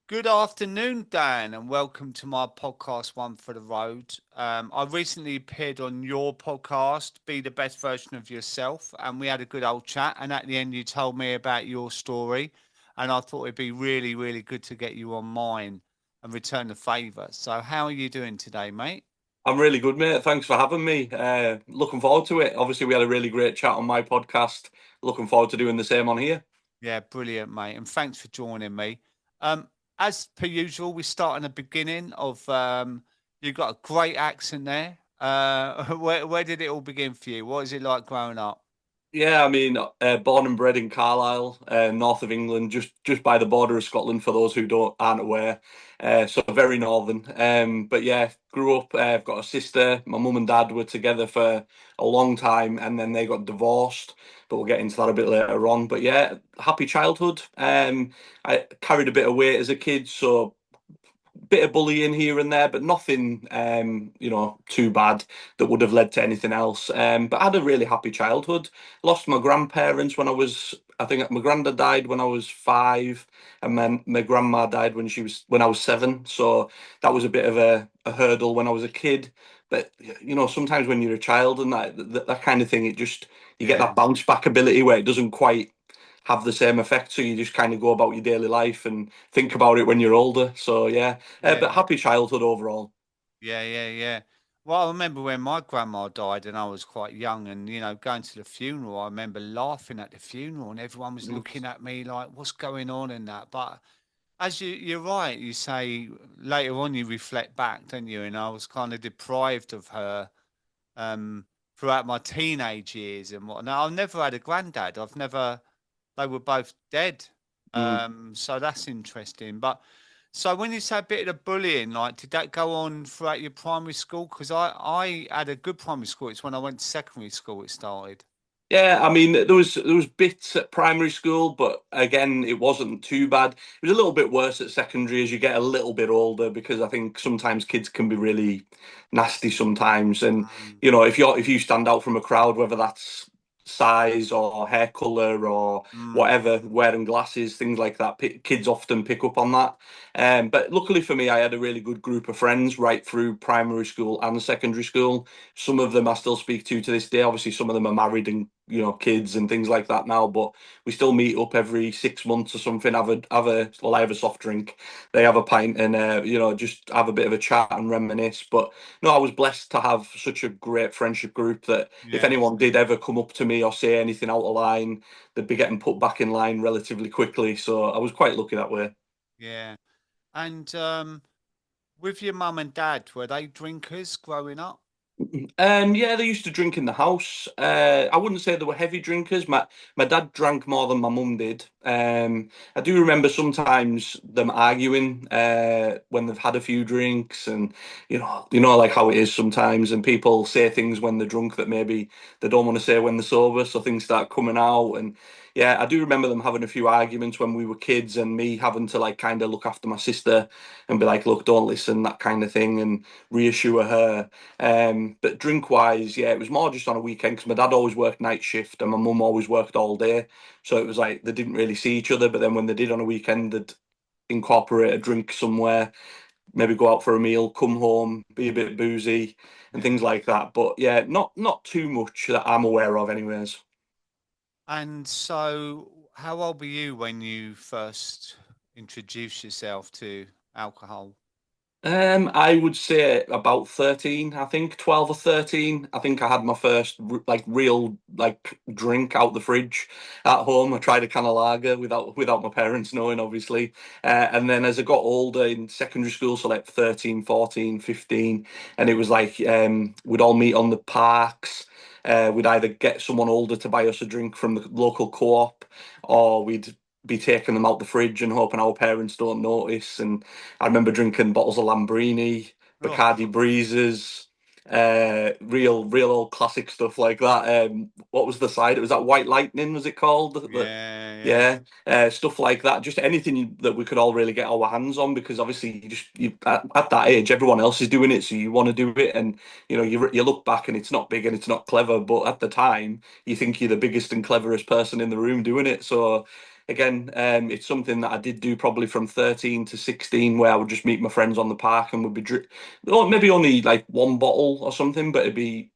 Good afternoon, Dan, and welcome to my podcast, One for the Road. I recently appeared on your podcast, Be the Best Version of Yourself, and we had a good old chat. And at the end, you told me about your story, and I thought it'd be really, really good to get you on mine and return the favour. So, how are you doing today, mate? I'm really good, mate. Thanks for having me. Looking forward to it. Obviously, we had a really great chat on my podcast. Looking forward to doing the same on here. Yeah, brilliant, mate. And thanks for joining me. Um, as per usual, we start in the beginning of you've got a great accent there. Where did it all begin for you? What is it like growing up? Yeah, I mean, born and bred in Carlisle, north of England, just by the border of Scotland. For those who don't aren't aware, so very northern. But yeah, grew up. I've got a sister. My mum and dad were together for a long time, and then they got divorced. But we'll get into that a bit later on. But yeah, happy childhood. I carried a bit of weight as a kid, so bit of bullying here and there, but nothing, too bad that would have led to anything else. But I had a really happy childhood. Lost my grandparents when I think my granddad died when I was 5, and then my grandma died when I was 7. So that was a bit of a hurdle when I was a kid. But sometimes when you're a child and that kind of thing, you get Yeah, that bounce back ability where it doesn't quite have the same effect. So you just kind of go about your daily life and think about it when you're older. So yeah, but yeah, happy childhood overall. yeah. Well, I remember when my grandma died and I was quite young, and going to the funeral. I remember laughing at the funeral, and everyone was Mm. looking at me like, "What's going on?" and that. But as you're right. You say later on you reflect back, don't you? And I was kind of deprived of her um, throughout my teenage years and whatnot. I've never had a granddad. I've never. They were both dead. Mm. So that's interesting. But so when you say a bit of the bullying, like, did that go on throughout your primary school? Because I had a good primary school. It's when I went to secondary school it started. Yeah, I mean there was bits at primary school, but again, it wasn't too bad. It was a little bit worse at secondary as you get a little bit older because I think sometimes kids can be really nasty sometimes, and Mm, if you stand out from a crowd, whether that's size or hair color or mm, whatever, wearing glasses, things like that, kids often pick up on that. But luckily for me, I had a really good group of friends right through primary school and secondary school. Some of them I still speak to this day. Obviously, some of them are married and kids and things like that now. But we still meet up every 6 months or something. Well, I have a soft drink. They have a pint, and just have a bit of a chat and reminisce. But no, I was blessed to have such a great friendship group that if yeah, anyone did ever come up to me or say anything out of line, they'd be getting put back in line relatively quickly. So I was quite lucky that way. yeah. And with your mum and dad, were they drinkers growing up? Yeah, they used to drink in the house. I wouldn't say they were heavy drinkers. My dad drank more than my mum did. I do remember sometimes them arguing when they've had a few drinks, and like how it is sometimes, and people say things when they're drunk that maybe they don't want to say when they're sober, so things start coming out. And yeah, I do remember them having a few arguments when we were kids, and me having to like kind of look after my sister and be like, "Look, don't listen," that kind of thing, and reassure her. But drink wise, yeah, it was more just on a weekend because my dad always worked night shift and my mum always worked all day. So it was like they didn't really see each other. But then when they did on a weekend, they'd incorporate a drink somewhere, maybe go out for a meal, come home, be a bit boozy and things Yeah. like that. But yeah, not too much that I'm aware of, anyways. And so, how old were you when you first introduced yourself to alcohol? I would say about 13, I think 12 or 13. I think I had my first like real like drink out the fridge at home. I tried a can of lager without my parents knowing, obviously. And then as I got older in secondary school, so like 13, 14, 15, and it was like we'd all meet on the parks. We'd either get someone older to buy us a drink from the local co-op, or we'd be taking them out the fridge and hoping our parents don't notice. And I remember drinking bottles of Lambrini, Oh, Bacardi Breezes, real old classic stuff like that. What was the side? It was that White Lightning, was it called? yeah, yeah, Yeah, stuff like that. Just anything that we could all really get our hands on, because obviously at that age, everyone else is doing it, so you want to do it, and you look back and it's not big and it's not clever, but at the time you think you're the biggest and cleverest person in the room doing it. So again, it's something that I did do probably from 13 to 16, where I would just meet my friends on the park and would be or maybe only like one bottle or something, but it'd be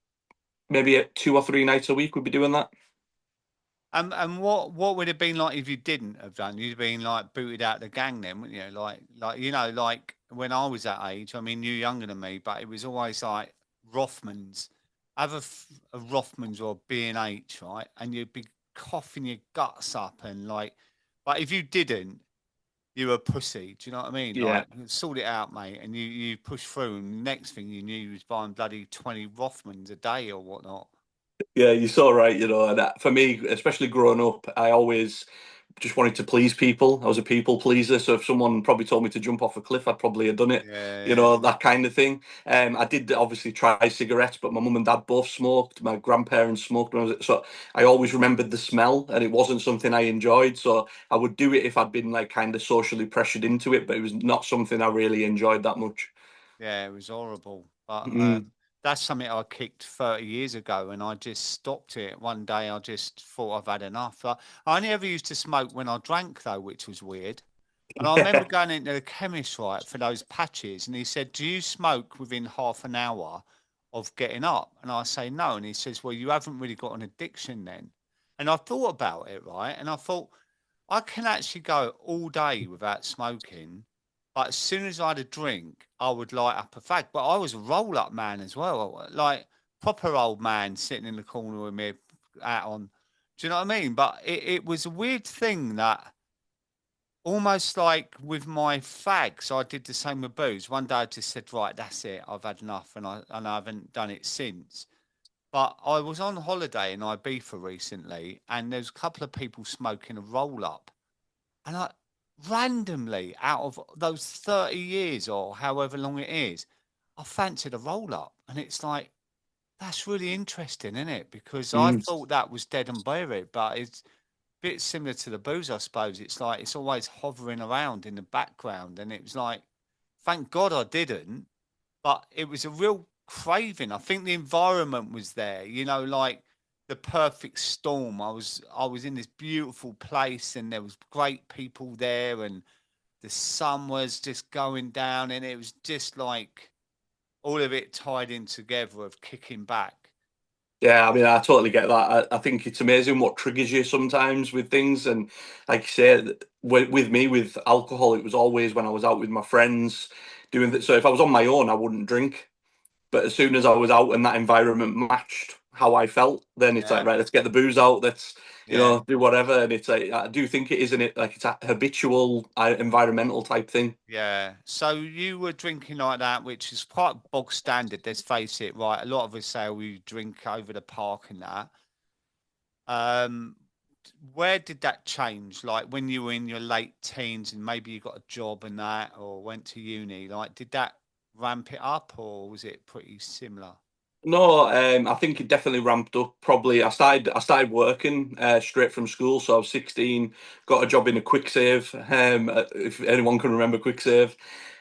maybe 2 or 3 nights a week we'd be doing that. And what would it have been like if you didn't have done? You'd have been like booted out the gang then, wouldn't you? Like when I was that age. I mean, you're younger than me, but it was always like Rothmans. Have a Rothmans or B and H, right? And you'd be coughing your guts up and like, but if you didn't, you were a pussy. Do you know what I mean? Yeah. Like, sort it out, mate. And you push through, and next thing you knew, you was buying bloody 20 Rothmans a day or whatnot. Yeah, you're so right, and for me, especially growing up, I always just wanted to please people. I was a people pleaser, so if someone probably told me to jump off a cliff, I'd probably have done it, Yeah, yeah, that kind of thing. I did obviously try cigarettes, but my mum and dad both smoked. My grandparents smoked when I was, so I always remembered the smell, and it wasn't something I enjoyed. So I would do it if I'd been like kind of socially pressured into it, but it was not something I really enjoyed that much. yeah. It was horrible, but Mm. that's something I kicked 30 years ago, and I just stopped it. One day, I just thought I've had enough. I only ever used to smoke when I drank, though, which was weird. And I remember going into the chemist, right, for those patches, and he said, "Do you smoke within half an hour of getting up?" And I say, "No." And he says, "Well, you haven't really got an addiction then." And I thought about it, right? And I thought, I can actually go all day without smoking, but as soon as I had a drink, I would light up a fag. But I was a roll up man as well, like proper old man sitting in the corner with me hat on. Do you know what I mean? But it was a weird thing that almost like with my fags, I did the same with booze. One day I just said, right, that's it, I've had enough, and I haven't done it since. But I was on holiday in Ibiza recently, and there was a couple of people smoking a roll up, and I randomly, out of those 30 years or however long it is, I fancied a roll up. And it's like, that's really interesting, isn't it? Because I Mm. thought that was dead and buried, but it's a bit similar to the booze, I suppose. It's like it's always hovering around in the background. And it was like, thank God I didn't, but it was a real craving. I think the environment was there, like the perfect storm. I was in this beautiful place and there was great people there and the sun was just going down and it was just like all of it tied in together of kicking back. Yeah, I mean, I totally get that. I think it's amazing what triggers you sometimes with things. And like you said, with me, with alcohol, it was always when I was out with my friends doing that. So if I was on my own, I wouldn't drink. But as soon as I was out and that environment matched how I felt, then it's like, Yeah. right, let's get the booze out. Let's, Yeah. do whatever. And it's like, I do think it isn't it like it's a habitual environmental type thing. Yeah. So you were drinking like that, which is quite bog standard, let's face it, right? A lot of us say we drink over the park and that. Um, where did that change? Like when you were in your late teens and maybe you got a job and that, or went to uni, like did that ramp it up or was it pretty similar? No, I think it definitely ramped up. Probably, I started working straight from school, so I was 16. Got a job in a quick save. If anyone can remember quick save,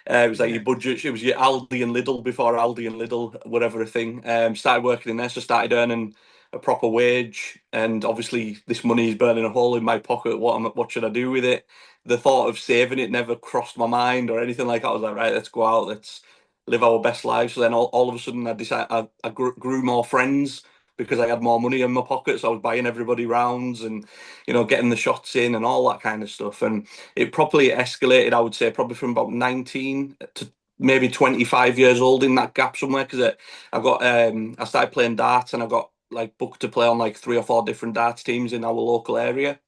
it was like Yeah. your budget. It was your Aldi and Lidl before Aldi and Lidl, whatever a thing. Started working in there, so started earning a proper wage, and obviously this money is burning a hole in my pocket. What should I do with it? The thought of saving it never crossed my mind or anything like that. I was like, right, let's go out, let's live our best lives. So then all of a sudden, I decided I grew more friends because I had more money in my pocket. So I was buying everybody rounds and getting the shots in and all that kind of stuff. And it properly escalated. I would say probably from about 19 to maybe 25 years old in that gap somewhere because I started playing darts and I got like booked to play on like 3 or 4 different darts teams in our local area.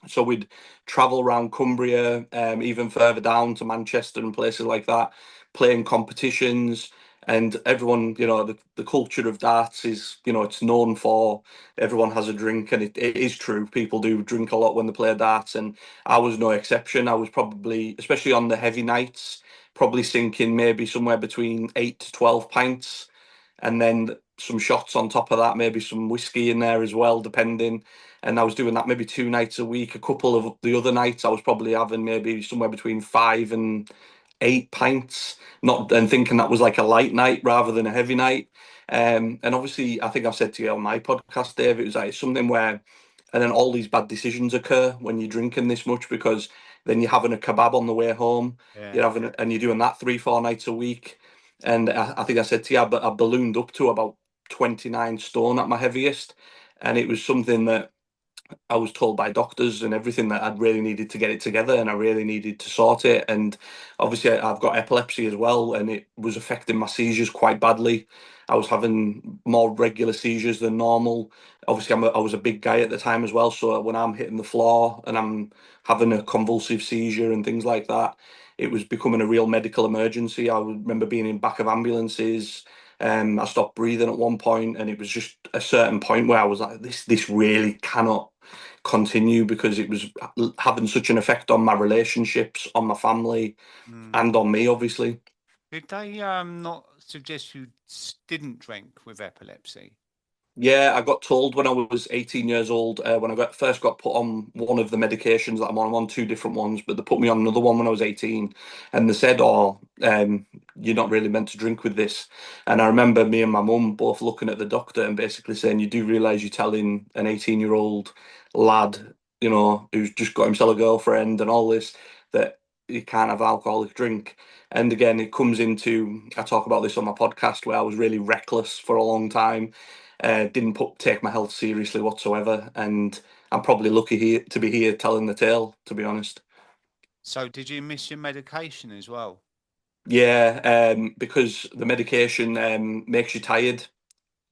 So we'd travel around Cumbria, even further down to Manchester and places like that, playing competitions. And everyone, the culture of darts is, it's known for everyone has a drink, and it is true. People do drink a lot when they play darts, and I was no exception. I was probably, especially on the heavy nights, probably sinking maybe somewhere between 8 to 12 pints, and then some shots on top of that, maybe some whiskey in there as well, depending. And I was doing that maybe 2 nights a week. A couple of the other nights, I was probably having maybe somewhere between 5 and 8 pints, not and thinking that was like a light night rather than a heavy night. And obviously, I think I've said to you on my podcast, Dave, it was like something where and then all these bad decisions occur when you're drinking this much, because then you're having a kebab on the way home, Yeah. you're having, and you're doing that 3, 4 nights a week. And I think I said to you, I ballooned up to about 29 stone at my heaviest, and it was something that I was told by doctors and everything that I'd really needed to get it together, and I really needed to sort it. And obviously, I've got epilepsy as well, and it was affecting my seizures quite badly. I was having more regular seizures than normal. Obviously, I was a big guy at the time as well, so when I'm hitting the floor and I'm having a convulsive seizure and things like that, it was becoming a real medical emergency. I remember being in back of ambulances. I stopped breathing at one point, and it was just a certain point where I was like, this really cannot continue, because it was having such an effect on my relationships, on my family, Mm. and on me, obviously. Did they not suggest you didn't drink with epilepsy? Yeah, I got told when I was 18 years old, when I first got put on one of the medications that I'm on. I'm on two different ones, but they put me on another one when I was 18, and they said, "Oh, you're not really meant to drink with this." And I remember me and my mum both looking at the doctor and basically saying, "You do realise you're telling an 18-year-old lad, who's just got himself a girlfriend and all this, that he can't have alcoholic drink." And again, it comes into, I talk about this on my podcast, where I was really reckless for a long time. Didn't take my health seriously whatsoever, and I'm probably lucky to be here telling the tale, to be honest. So did you miss your medication as well? Yeah, because the medication makes you tired,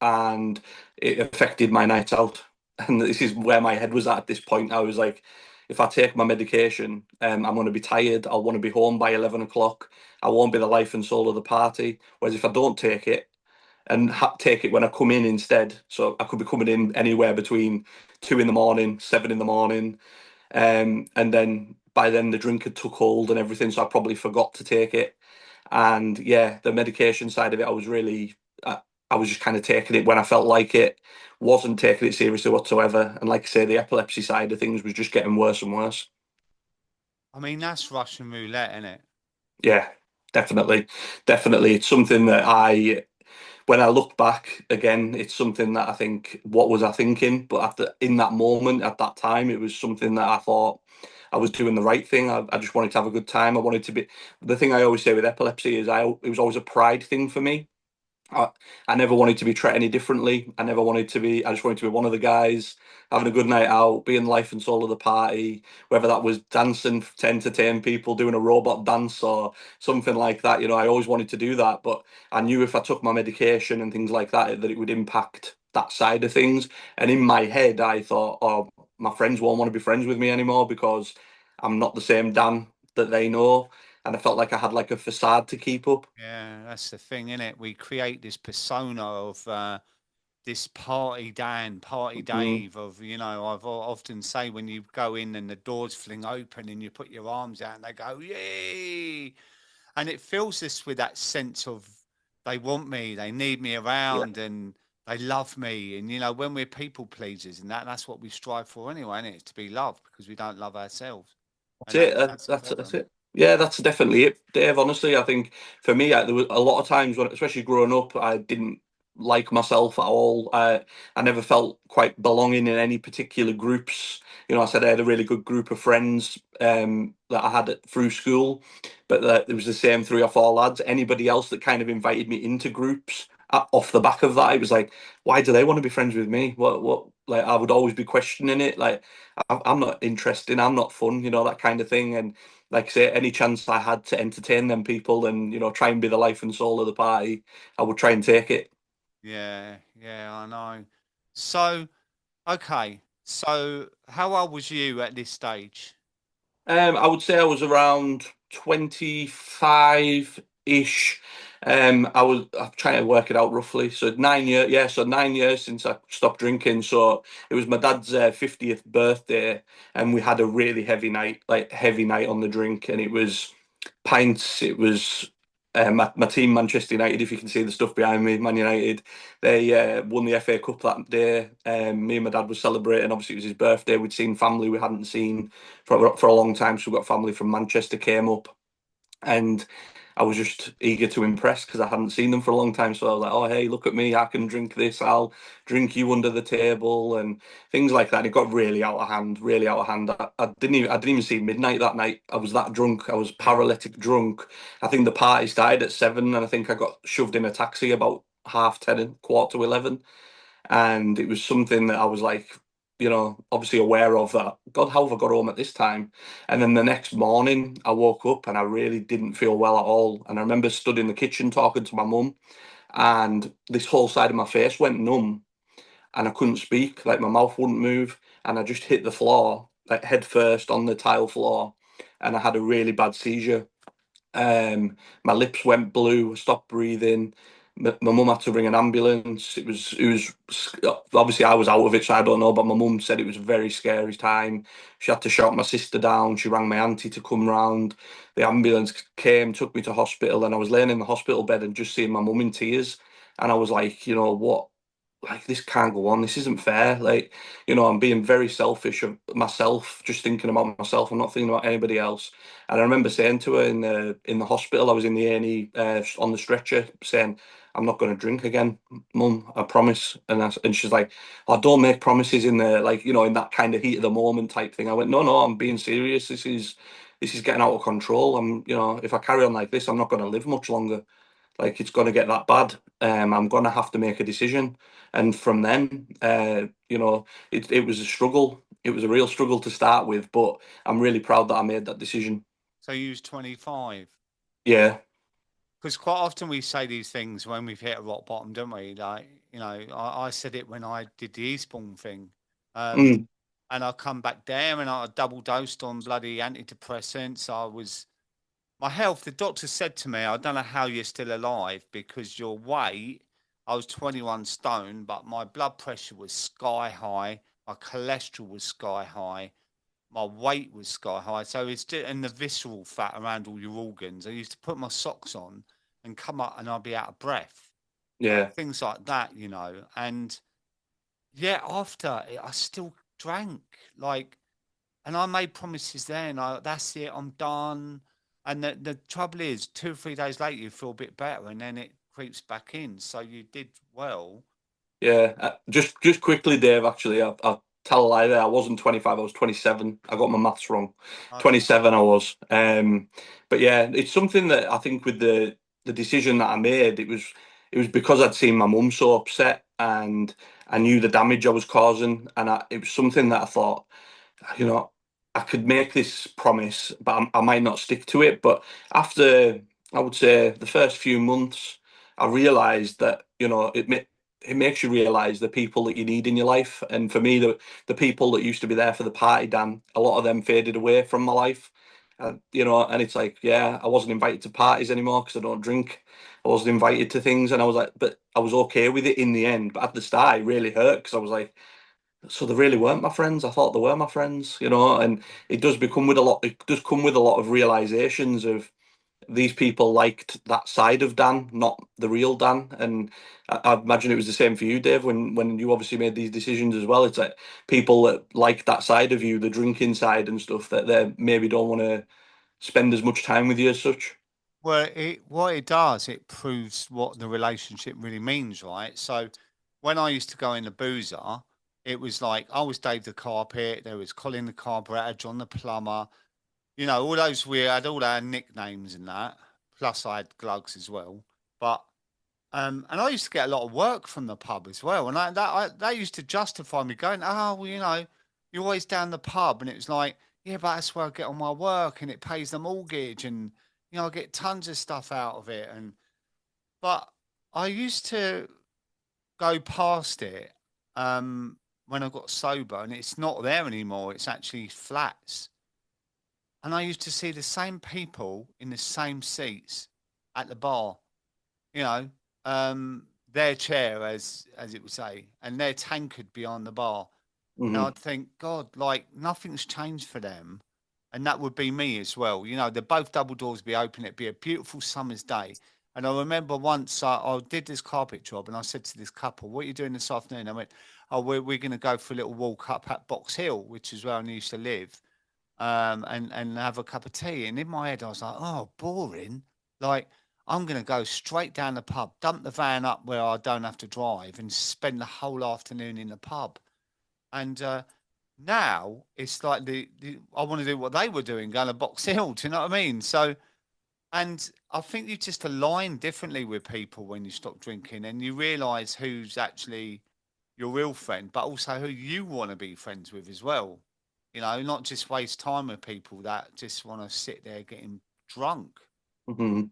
and it affected my nights out. And this is where my head was at this point. I was like, if I take my medication, I'm going to be tired. I'll want to be home by 11 o'clock. I won't be the life and soul of the party. Whereas if I don't take it, and take it when I come in instead. So I could be coming in anywhere between 2 in the morning, 7 in the morning, and then by then the drink had took hold and everything. So I probably forgot to take it. And yeah, the medication side of it, I was just kind of taking it when I felt like it, wasn't taking it seriously whatsoever. And like I say, the epilepsy side of things was just getting worse and worse. I mean, that's Russian roulette, isn't it? Yeah, definitely, definitely. It's something that when I look back again, it's something that I think, what was I thinking? But in that moment, at that time, it was something that I thought I was doing the right thing. I just wanted to have a good time. I wanted to be. The thing I always say with epilepsy is it was always a pride thing for me. I, I never wanted to be treated any differently. I just wanted to be one of the guys, having a good night out, being the life and soul of the party, whether that was dancing to entertain people, doing a robot dance or something like that. I always wanted to do that, but I knew if I took my medication and things like that, that it would impact that side of things. And in my head, I thought, oh, my friends won't want to be friends with me anymore because I'm not the same Dan that they know. And I felt like I had like a facade to keep up. Yeah, that's the thing, isn't it? We create this persona of this party Dan, party Mm, Dave. I've often say when you go in and the doors fling open and you put your arms out and they go, yay! And it fills us with that sense of they want me, they need me yeah. around, and they love me. And when we're people pleasers, and that's what we strive for anyway, isn't it? To be loved because we don't love ourselves, That's and it. that's a That's problem. it. Yeah, that's definitely it, Dave. Honestly, I think for me, there was a lot of times when, especially growing up, I didn't like myself at all. I never felt quite belonging in any particular groups. I said I had a really good group of friends that I had through school, but it was the same 3 or 4 lads. Anybody else that kind of invited me into groups off the back of that, it was like, why do they want to be friends with me? What? Like I would always be questioning it. Like I'm not interesting. I'm not fun. That kind of thing. And like I say, any chance I had to entertain them people and try and be the life and soul of the party, I would try and take it. Yeah, yeah, I know. So, okay, so how old was you at this stage? I would say I was around 25-ish. I'm trying to work it out roughly. So 9 years, yeah. So 9 years since I stopped drinking. So it was my dad's 50th birthday, and we had a really heavy night, like heavy night on the drink, and it was pints. It was my team, Manchester United. If you can see the stuff behind me, Man United. They won the FA Cup that day. Me and my dad was celebrating. Obviously, it was his birthday. We'd seen family we hadn't seen for a long time. So we got family from Manchester came up, and I was just eager to impress because I hadn't seen them for a long time. So I was like, "Oh, hey, look at me! I can drink this. I'll drink you under the table," and things like that. And it got really out of hand, really out of hand. I didn't even see midnight that night. I was that drunk. I was Yeah. paralytic drunk. I think the party started at 7, and I think I got shoved in a taxi about 10:30 and 11:15. And it was something that I was like, obviously aware of that. God, how have I got home at this time? And then the next morning, I woke up and I really didn't feel well at all. And I remember stood in the kitchen talking to my mum, and this whole side of my face went numb, and I couldn't speak. Like my mouth wouldn't move, and I just hit the floor, like head first on the tile floor, and I had a really bad seizure. My lips went blue, stopped breathing. My mum had to ring an ambulance. It was obviously I was out of it, so I don't know. But my mum said it was a very scary time. She had to shout my sister down. She rang my auntie to come round. The ambulance came, took me to hospital, and I was laying in the hospital bed and just seeing my mum in tears. And I was like, what? Like this can't go on. This isn't fair. Like, I'm being very selfish of myself, just thinking about myself. I'm not thinking about anybody else. And I remember saying to her in the hospital, I was in the A&E on the stretcher, saying, "I'm not going to drink again, Mum. I promise." And she's like, "Oh, don't make promises in the like, in that kind of heat of the moment type thing." I went, "No, no, I'm being serious. This is getting out of control. If I carry on like this, I'm not going to live much longer. Like it's going to get that bad. I'm going to have to make a decision." And from then, it was a struggle. It was a real struggle to start with, but I'm really proud that I made that decision. So you was 25. Yeah. Because quite often we say these things when we've hit a rock bottom, don't we? Like, I said it when I did the Eastbourne thing. Um, Mm, and I come back there and I double dosed on bloody antidepressants. My health, the doctor said to me, I don't know how you're still alive because your weight, I was 21 stone, but my blood pressure was sky high. My cholesterol was sky high. My weight was sky high. So it's just, and the visceral fat around all your organs. I used to put my socks on and come up and I'd be out of breath. yeah. Things like that. And yeah, after it, I still drank. Like, and I made promises then. That's it, I'm done. And the trouble is, 2 or 3 days later, you feel a bit better, and then it creeps back in. So you did well. Yeah, just quickly, Dave. Actually, I'll tell a lie there. I wasn't 25. I was 27. I got my maths wrong. Okay. 27, I was. But yeah, it's something that I think with the decision that I made, it was because I'd seen my mum so upset, and I knew the damage I was causing, and it was something that I thought, you know, I could make this promise, but I might not stick to it. But after, I would say, the first few months, I realised that it makes you realise the people that you need in your life. And for me, the people that used to be there for the party, Dan, a lot of them faded away from my life. And it's like, yeah, I wasn't invited to parties anymore because I don't drink. I wasn't invited to things, and I was like, but I was okay with it in the end. But at the start, it really hurt because I was like, so they really weren't my friends. I thought they were my friends, and it does become with a lot. It does come with a lot of realizations of these people liked that side of Dan, not the real Dan. And I imagine it was the same for you, Dave, when you obviously made these decisions as well. It's like people that like that side of you, the drinking side and stuff, that they maybe don't want to spend as much time with you as such. Well, what it does, it proves what the relationship really means, right? So when I used to go in the boozer, it was like I was Dave the carpet, there was Colin the carburetor, John the plumber, all those we had all our nicknames and that. Plus I had Glugs as well. But and I used to get a lot of work from the pub as well. And that used to justify me going, oh, well, you're always down the pub. And it was like, yeah, but that's where I get all my work and it pays the mortgage and, I get tons of stuff out of it. But I used to go past it when I got sober and it's not there anymore. It's actually flats. And I used to see the same people in the same seats at the bar, you know, their chair, as it would say, and their tankard behind the bar. And Hmm. I'd think, God, like nothing's changed for them. And that would be me as well. They're both double doors be open. It'd be a beautiful summer's day. And I remember once I did this carpet job and I said to this couple, what are you doing this afternoon? I went, oh, we're going to go for a little walk up at Box Hill, which is where I used to live, and have a cup of tea. And in my head, I was like, oh, boring. Like, I'm going to go straight down the pub, dump the van up where I don't have to drive, and spend the whole afternoon in the pub. And now it's like I want to do what they were doing, going to Box Hill. Do you know what I mean? So, and I think you just align differently with people when you stop drinking, and you realise who's actually your real friend, but also who you want to be friends with as well. You know, not just waste time with people that just want to sit there getting drunk. Mhm.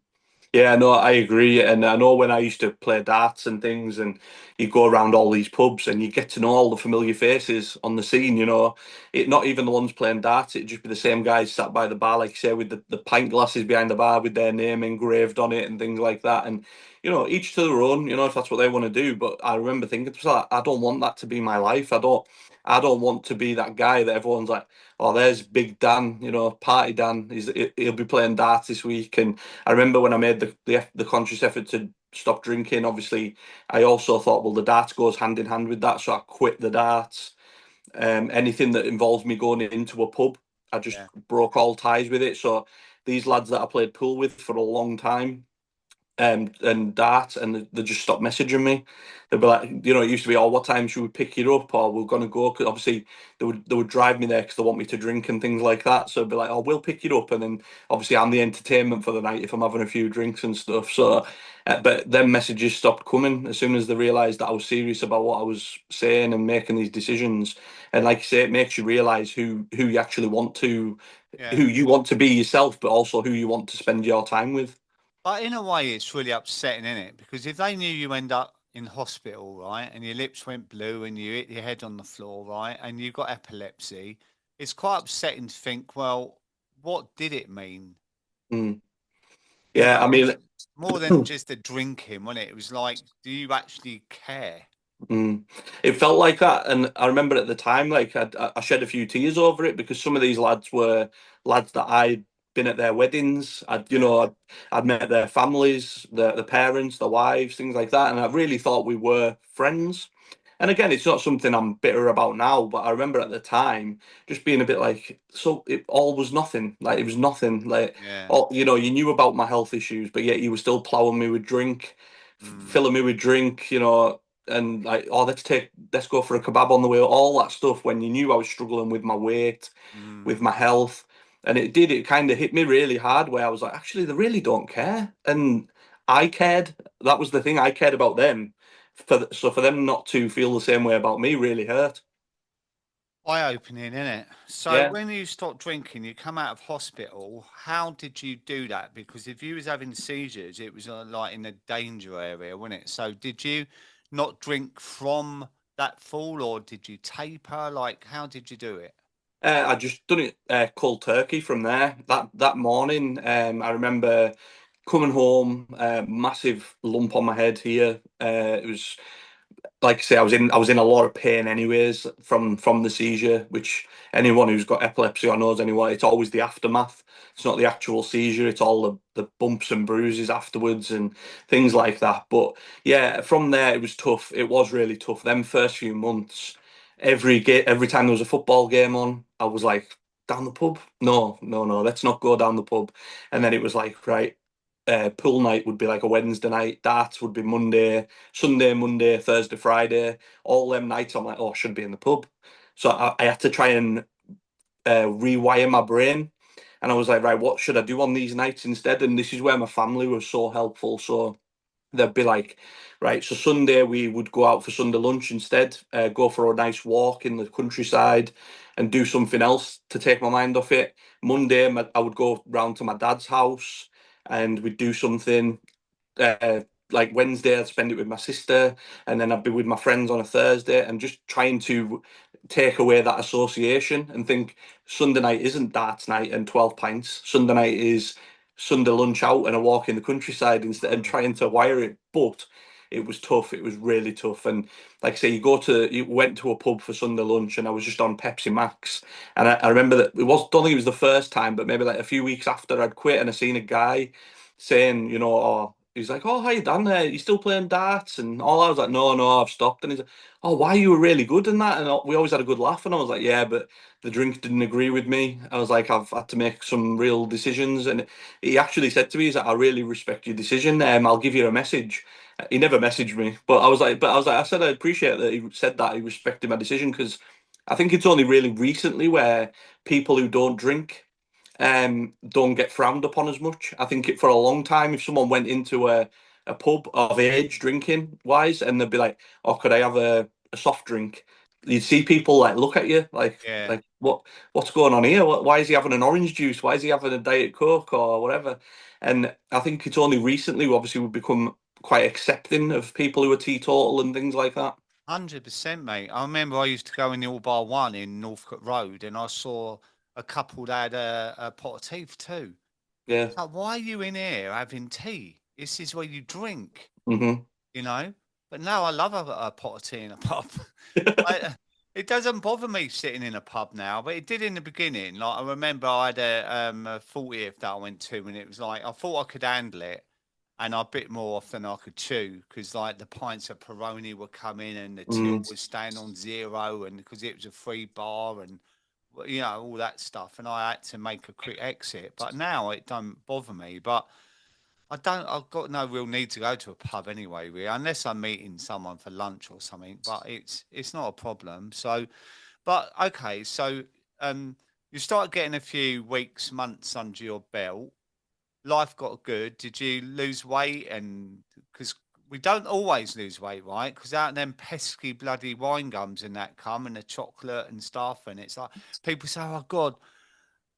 Yeah, no, I agree. And I know when I used to play darts and things, and you go around all these pubs and you get to know all the familiar faces on the scene, it not even the ones playing darts, it'd just be the same guys sat by the bar, like you say, with the pint glasses behind the bar with their name engraved on it and things like that. And, each to their own, if that's what they want to do. But I remember thinking, I don't want that to be my life. I don't want to be that guy that everyone's like, oh, there's Big Dan, Party Dan. He'll be playing darts this week. And I remember when I made the conscious effort to stop drinking. Obviously, I also thought, well, the darts goes hand in hand with that, so I quit the darts. Anything that involves me going into a pub, I just Yeah, broke all ties with it. So these lads that I played pool with for a long time, and darts, and they just stopped messaging me. They'd be like, it used to be, oh, what time should we pick you up, or we're gonna go? Because obviously they would drive me there because they want me to drink and things like that. So it'd be like, oh, we'll pick you up, and then obviously I'm the entertainment for the night if I'm having a few drinks and stuff. So, but then messages stopped coming as soon as they realised that I was serious about what I was saying and making these decisions. And like you say, it makes you realise who you actually want to, yeah. who you want to be yourself, but also who you want to spend your time with. But in a way, it's really upsetting, isn't it? Because if they knew you end up in hospital, right, and your lips went blue and you hit your head on the floor, right, and you got epilepsy, it's quite upsetting to think, well, what did it mean? Mm. You Yeah, know, I mean, it's more than just a drinking, wasn't it? It was like, do you actually care? mm. It felt like that, and I remember at the time, like I shed a few tears over it because some of these lads were lads that I'd been at their weddings. Yeah. I'd met their families, the parents, the wives, things like that, and I really thought we were friends. And again, it's not something I'm bitter about now, but I remember at the time just being a bit like, so it all was nothing. Like it was nothing. Like, Yeah. all, you knew about my health issues, but yet you were still plowing me with drink, Mm, filling me with drink, and like, oh, let's go for a kebab on the way, all that stuff. When you knew I was struggling with my weight, mm. with my health, and it kind of hit me really hard. Where I was like, actually, they really don't care, and I cared. That was the thing. I cared about them. So for them not to feel the same way about me really hurt. Eye-opening, isn't it? So Yeah. when you stopped drinking, you come out of hospital. How did you do that? Because if you was having seizures, it was like in a danger area, wasn't it? So did you not drink from that fall, or did you taper? Like, how did you do it? I just done it cold turkey from there. That morning, I remember coming home, massive lump on my head here. It was like I say, I was in a lot of pain anyways from the seizure, which anyone who's got epilepsy or knows anyone, it's always the aftermath. It's not the actual seizure, it's all the bumps and bruises afterwards and things like that. But yeah, from there it was tough. It was really tough. Them first few months, every time there was a football game on, I was like, down the pub? No, no, no, let's not go down the pub. And then it was like, right, pool night would be like a Wednesday night, darts would be Monday, Sunday, Monday, Thursday, Friday. All them nights, I'm like, oh, I should be in the pub. So I had to try and rewire my brain. And I was like, right, what should I do on these nights instead? And this is where my family was so helpful. So they'd be like, right, so Sunday we would go out for Sunday lunch instead, go for a nice walk in the countryside and do something else to take my mind off it. Monday, I would go round to my dad's house and we'd do something. uh, like Wednesday, I'd spend it with my sister, and then I'd be with my friends on a Thursday, and just trying to take away that association and think Sunday night isn't darts night and 12 pints. Sunday night is Sunday lunch out and a walk in the countryside instead, and Mm. trying to wire it. But it was tough. It was really tough. And like I say, you went to a pub for Sunday lunch, and I was just on Pepsi Max. And I remember that don't think it was the first time, but maybe like a few weeks after I'd quit, and I seen a guy saying, he's like, "Oh, hi Dan, you still playing darts?" And all I was like, "No, no, I've stopped." And he's like, "Oh, why you were really good in that?" And we always had a good laugh. And I was like, "Yeah, but the drink didn't agree with me." I was like, "I've had to make some real decisions." And he actually said to me, "He's like, I really respect your decision. I'll give you a message." He never messaged me, but I said I appreciate that he said that he respected my decision because I think it's only really recently where people who don't drink don't get frowned upon as much. I think for a long time, if someone went into a pub of age drinking wise, and they'd be like, "Oh, could I have a soft drink?" You'd see people like look at you Yeah. like what's going on here? Why is he having an orange juice? Why is he having a Diet Coke or whatever? And I think it's only recently, obviously, we've become quite accepting of people who are teetotal and things like that. 100%, mate. I remember I used to go in the All Bar One in Northcote Road, and I saw a couple that had a pot of tea for two. Yeah. It's like, why are you in here having tea? This is where you drink, Hmm. you know. But no, I love a pot of tea in a pub. I, it doesn't bother me sitting in a pub now, but it did in the beginning. Like I remember I had a 40th that I went to, and it was like I thought I could handle it, and I bit more off than I could chew because like the pints of Peroni were coming and the till Mm. was staying on zero, and because it was a free bar and all that stuff, and I had to make a quick exit. But now it don't bother me. But I've got no real need to go to a pub anyway, really, unless I'm meeting someone for lunch or something. But it's not a problem. So, but okay, so um, you start getting a few weeks, months under your belt. Life got good. Did you lose weight? And because we don't always lose weight, right? Because out them pesky bloody wine gums and that come and the chocolate and stuff, and it's like people say, "Oh God,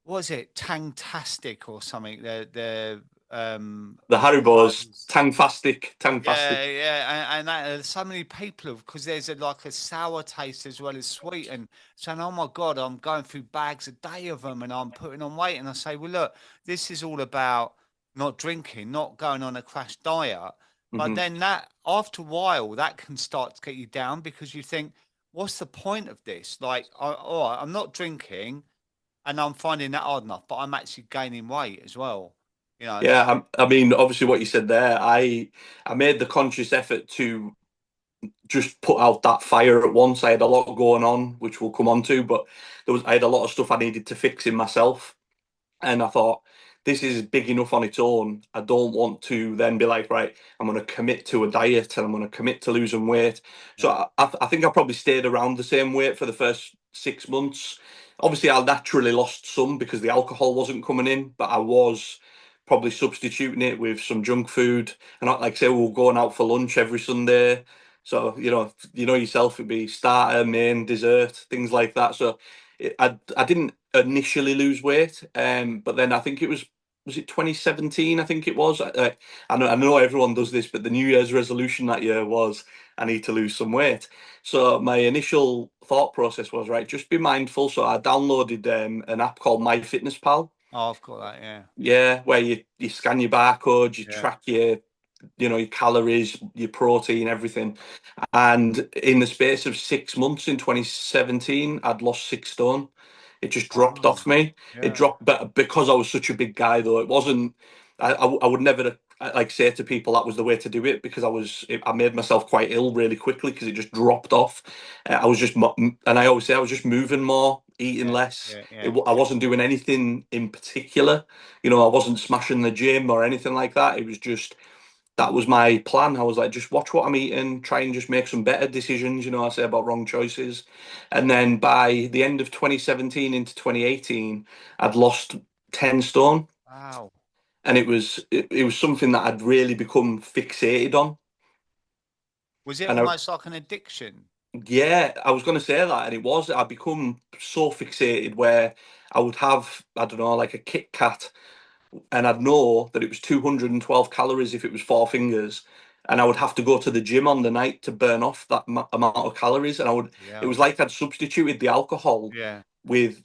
what is it, Tangtastic or something?" The Haribo's drugs. Tangfastic. Yeah, and that, so many people have because there's like a sour taste as well as sweet, and saying, "Oh my God, I'm going through bags a day of them, and I'm putting on weight." And I say, "Well, look, this is all about not drinking, not going on a crash diet." But Hmm. then that, after a while, that can start to get you down because you think, "What's the point of this? Like, all right, I'm not drinking, and I'm finding that hard enough, but I'm actually gaining weight as well." You know, Yeah, I mean, obviously, what you said there, I made the conscious effort to just put out that fire at once. I had a lot going on, which we'll come on to, but I had a lot of stuff I needed to fix in myself. And I thought, this is big enough on its own. I don't want to then be like, right, I'm going to commit to a diet and I'm going to commit to losing weight. So yeah, I think I probably stayed around the same weight for the first 6 months. Obviously, I naturally lost some because the alcohol wasn't coming in, but I was probably substituting it with some junk food. And like I say, we were going out for lunch every Sunday. So, you know yourself, it'd be starter, main, dessert, things like that. So I didn't initially lose weight, but then I think was it 2017? I think it was. I know everyone does this, but the New Year's resolution that year was I need to lose some weight. So my initial thought process was right, just be mindful. So I downloaded an app called MyFitnessPal. oh, I've got that. Yeah, Yeah, where you scan your barcode, you yeah. track your calories, your protein, everything. And in the space of 6 months in 2017, I'd lost 6 stone. It just dropped Wow. off me. It Yeah. dropped, but because I was such a big guy, though, it wasn't. I would never like say to people that was the way to do it because I made myself quite ill really quickly because it just dropped off. I was just, and I always say I was just moving more, eating Yeah. less. Yeah. Yeah. I wasn't doing anything in particular. I wasn't smashing the gym or anything like that. It was just that was my plan. I was like, just watch what I'm eating, try and just make some better decisions. I say about wrong choices. And then by the end of 2017 into 2018, I'd lost 10 stone. Wow. And it was something that I'd really become fixated on. Was it And almost like an addiction? yeah, I was going to say that. And it was, I'd become so fixated where I would have, I don't know, like a Kit Kat and I'd know that it was 212 calories if it was four fingers, and I would have to go to the gym on the night to burn off that amount of calories. And it Yeah. was like I'd substituted the alcohol Yeah. with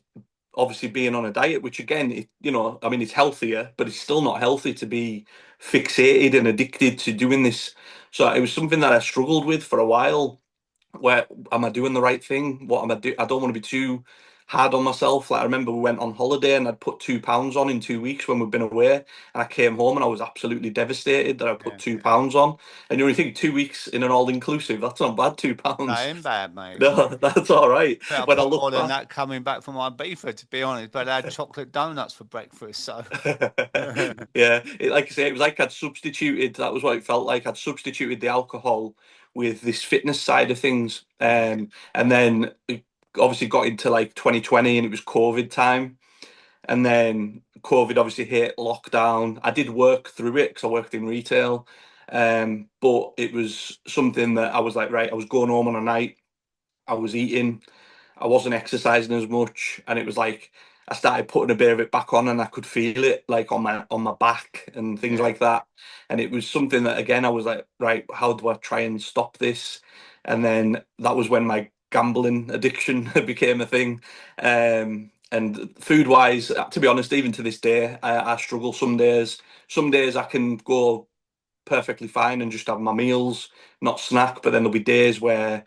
obviously being on a diet, which again, I mean, it's healthier, but it's still not healthy to be fixated and addicted to doing this. So it was something that I struggled with for a while. Where am I doing the right thing? What am I doing? I don't want to be too hard on myself. Like I remember we went on holiday and I'd put £2 on in 2 weeks when we'd been away, and I came home and I was absolutely devastated that I put Yeah. £2 on. And you only think 2 weeks in an all inclusive, that's not bad, That £2. ain't bad, mate. No, that's all right. I When I put look more than back, that coming back from Ibiza, to be honest. But I had chocolate donuts for breakfast, so yeah, like I say, it was like I'd substituted. That was what it felt like. I'd substituted the alcohol with this fitness side of things, yeah, and then it obviously got into like 2020, and it was COVID time, and then COVID obviously hit lockdown. I did work through it because I worked in retail, but it was something that I was like, right, I was going home on a night, I was eating. I wasn't exercising as much, and it was like I started putting a bit of it back on, and I could feel it like on my back and things yeah, like that. And it was something that again I was like, right, how do I try and stop this? And then that was when my gambling addiction became a thing. And food wise, to be honest, even to this day, I struggle some days. Some days I can go perfectly fine and just have my meals, not snack. But then there'll be days where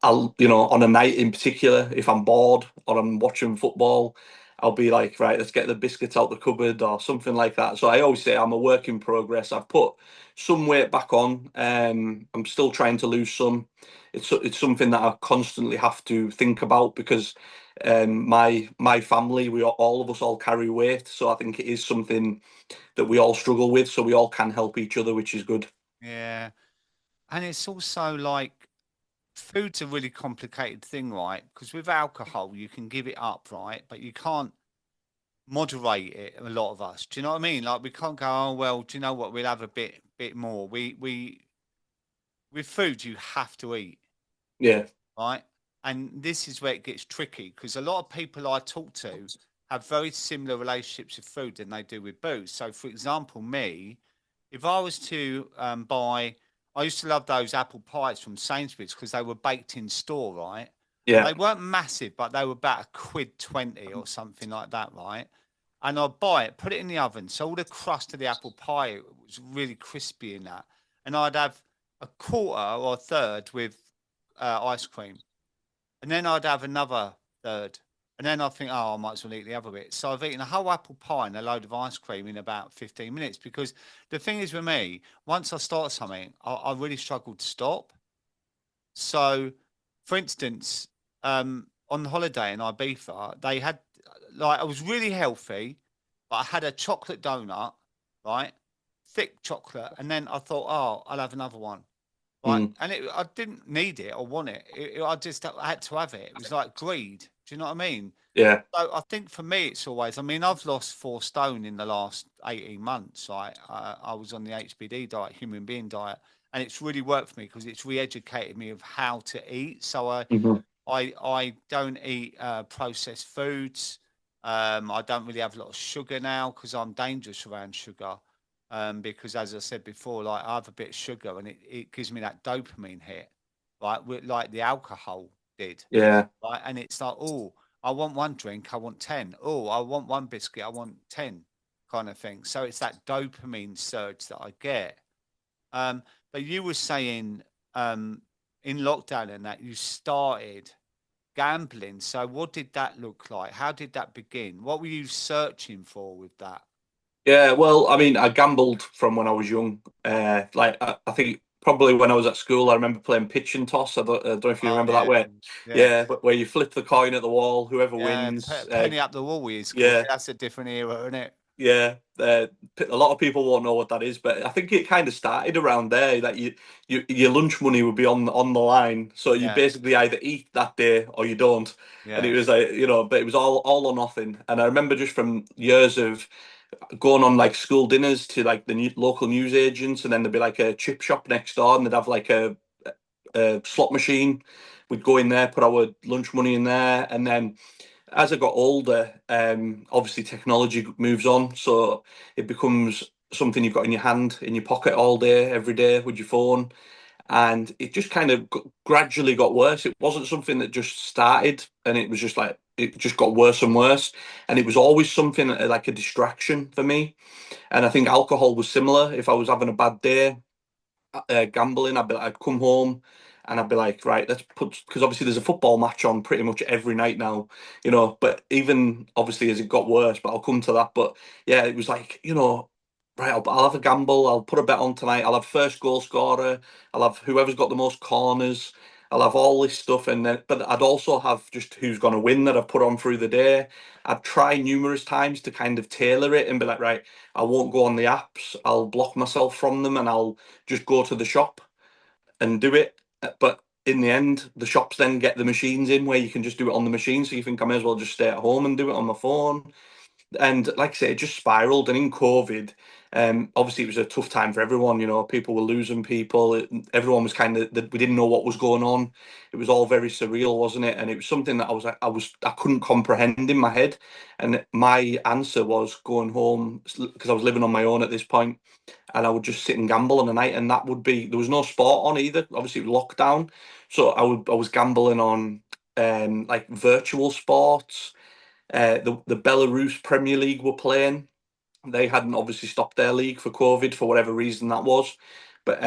I'll, on a night in particular, if I'm bored or I'm watching football, I'll be like, right, let's get the biscuits out the cupboard or something like that. So I always say I'm a work in progress. I've put some weight back on. I'm still trying to lose some. It's something that I constantly have to think about because my family, all of us all carry weight. So I think it is something that we all struggle with. So we all can help each other, which is good. yeah. And it's also like food's a really complicated thing, right? Because with alcohol, you can give it up, right? But you can't moderate it. A lot of us, do you know what I mean? Like we can't go, oh well, do you know what? We'll have a bit more. We with food, you have to eat, Yeah. right? And this is where it gets tricky because a lot of people I talk to have very similar relationships with food than they do with booze. So, for example, me, if I was to buy, I used to love those apple pies from Sainsbury's because they were baked in store, right? And Yeah. they weren't massive, but they were about a quid 20 or something like that, right? And I'd buy it, put it in the oven. So all the crust of the apple pie was really crispy in that. And I'd have a quarter or a third with ice cream. And then I'd have another third. And then I think, oh, I might as well eat the other bit. So I've eaten a whole apple pie and a load of ice cream in about 15 minutes because the thing is with me, once I start something, I really struggle to stop. So, for instance, on holiday in Ibiza, they had like I was really healthy, but I had a chocolate donut, right? Thick chocolate, and then I thought, oh, I'll have another one. Right, Mm. and I didn't need it or want it. I just I had to have it. It was like greed. Do you know what I mean? Yeah. So I think for me, it's always. I mean, I've lost 4 stone in the last 18 months. Right, I was on the HBD diet, human being diet, and it's really worked for me because it's re-educated me of how to eat. So Hmm. I don't eat processed foods. I don't really have a lot of sugar now because I'm dangerous around sugar. Because as I said before, like I have a bit of sugar and it gives me that dopamine hit, right? Like the alcohol did, Yeah. right? And it's like, oh, I want one drink, I want 10. Oh, I want one biscuit, I want 10 kind of thing. So it's that dopamine surge that I get. Um, but you were saying in lockdown and that you started gambling. So what did that look like? How did that begin? What were you searching for with that? Yeah, well, I mean, I gambled from when I was young. Like I think probably when I was at school, I remember playing pitch and toss. I don't know if you Oh remember that yeah, way. yeah, Yeah, but where you flip the coin at the wall, whoever yeah. wins. Penny up the wall, we used to call it. Yeah, That's a different era, isn't it? yeah. A lot of people won't know what that is, but I think it kind of started around there. That your lunch money would be on the line, so you Yeah, basically either eat that day or you don't. And yeah, it was like but it was all or nothing. And I remember just from years of going on like school dinners to like the local news agents, and then there'd be like a chip shop next door, and they'd have like a slot machine. We'd go in there, put our lunch money in there, and then as I got older, obviously technology moves on, so it becomes something you've got in your hand, in your pocket all day, every day with your phone, and it just kind of gradually got worse. It wasn't something that just started, and it was just like it just got worse and worse, and it was always something like a distraction for me. And I think alcohol was similar. If I was having a bad day, gambling, I'd come home, and I'd be like, right, let's put, because obviously there's a football match on pretty much every night now, you know. But even obviously as it got worse, but I'll come to that. But yeah, it was like, you know, right, I'll have a gamble. I'll put a bet on tonight. I'll have first goal scorer. I'll have whoever's got the most corners. I'll have all this stuff, and then, but I'd also have just who's going to win that I've put on through the day. I'd try numerous times to kind of tailor it and be like, right, I won't go on the apps. I'll block myself from them, and I'll just go to the shop and do it. But in the end, the shops then get the machines in where you can just do it on the machine. So you think I may as well just stay at home and do it on my phone. And like I say, it just spiraled. And in COVID, obviously it was a tough time for everyone. You know, people were losing people. Everyone was kind of we didn't know what was going on. It was all very surreal, wasn't it? And it was something that I couldn't comprehend in my head. And my answer was going home because I was living on my own at this point, and I would just sit and gamble on the night. And that would be, there was no sport on either. Obviously, it was lockdown, so I was gambling on like virtual sports. The Belarus Premier League were playing. They hadn't obviously stopped their league for COVID for whatever reason that was, but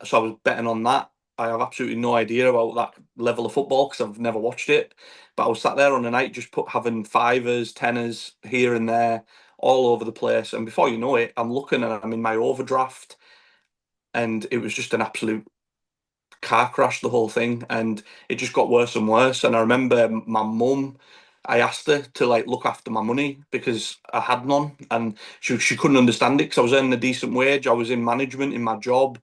so I was betting on that. I have absolutely no idea about that level of football because I've never watched it. But I was sat there on the night just having fivers, tenors here and there, all over the place. And before you know it, I'm looking and I'm in my overdraft, and it was just an absolute car crash, the whole thing, and it just got worse and worse. And I remember my mum, I asked her to like look after my money because I had none, and she couldn't understand it because I was earning a decent wage, I was in management in my job,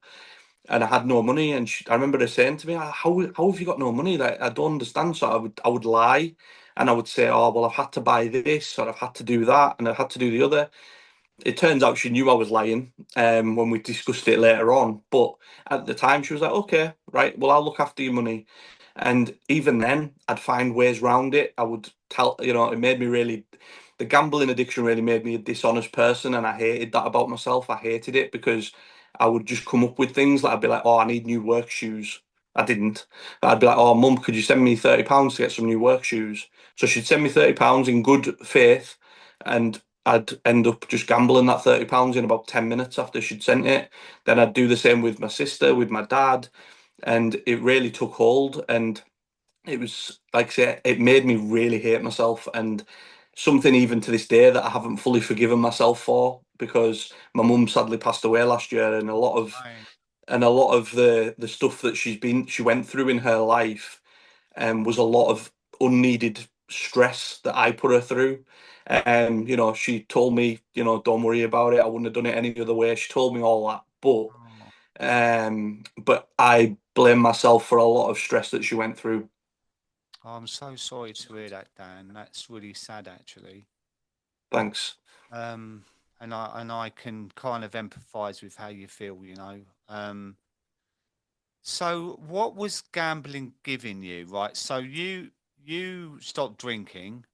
and I had no money. And I remember her saying to me, how have you got no money? Like, I don't understand. So I would lie, and I would say, oh well, I've had to buy this, or I've had to do that, and I've had to do the other. It turns out she knew I was lying when we discussed it later on. But at the time, she was like, okay, right, well, I'll look after your money. And even then, I'd find ways around it. I would tell, you know, it made me really, the gambling addiction really made me a dishonest person. And I hated that about myself. I hated it because I would just come up with things like, I'd be like, oh, I need new work shoes. I didn't. I'd be like, oh, mum, could you send me £30 to get some new work shoes? So she'd send me £30 in good faith, and I'd end up just gambling that £30 in about 10 minutes after she'd sent it. Then I'd do the same with my sister, with my dad, and it really took hold. And it was, like I say, it made me really hate myself, and something even to this day that I haven't fully forgiven myself for, because my mum sadly passed away last year, and Right. a lot of the stuff that she went through in her life was a lot of unneeded stress that I put her through. You know, she told me, you know, don't worry about it. I wouldn't have done it any other way. She told me all that, Oh, but I blame myself for a lot of stress that she went through. I'm so sorry to hear that, Dan. That's really sad, actually. Thanks. Um, and I can kind of empathize with how you feel, you know. So what was gambling giving you, right? So you stopped drinking,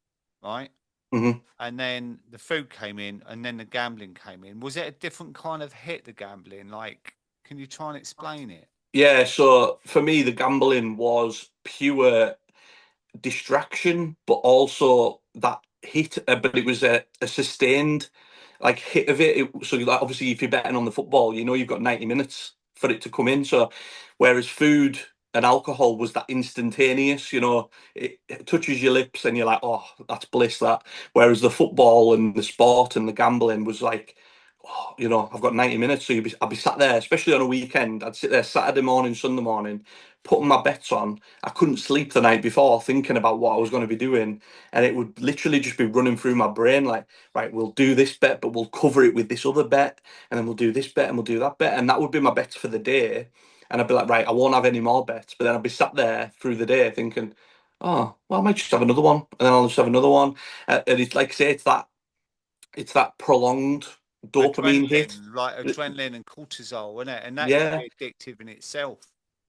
right? hmm And then the food came in, and then the gambling came in. Was it a different kind of hit, the gambling? Like, can you try and explain it? Yeah, so for me, the gambling was pure distraction, but also that hit. But it was a sustained like hit of it. So like, obviously, if you're betting on the football, you know you've got 90 minutes for it to come in. So whereas food and alcohol was that instantaneous, you know, it touches your lips and you're like, oh, that's bliss. That. Whereas the football and the sport and the gambling was like, oh, you know, I've got 90 minutes. So I'd be sat there, especially on a weekend. I'd sit there Saturday morning, Sunday morning, putting my bets on. I couldn't sleep the night before thinking about what I was going to be doing. And it would literally just be running through my brain like, right, we'll do this bet, but we'll cover it with this other bet. And then we'll do this bet and we'll do that bet. And that would be my bets for the day. And I'd be like, right, I won't have any more bets. But then I'd be sat there through the day thinking, oh, well, I might just have another one. And then I'll just have another one. And it's like I say, it's that prolonged dopamine hit. Adrenaline, like adrenaline and cortisol, isn't it? And that is Yeah, really addictive in itself.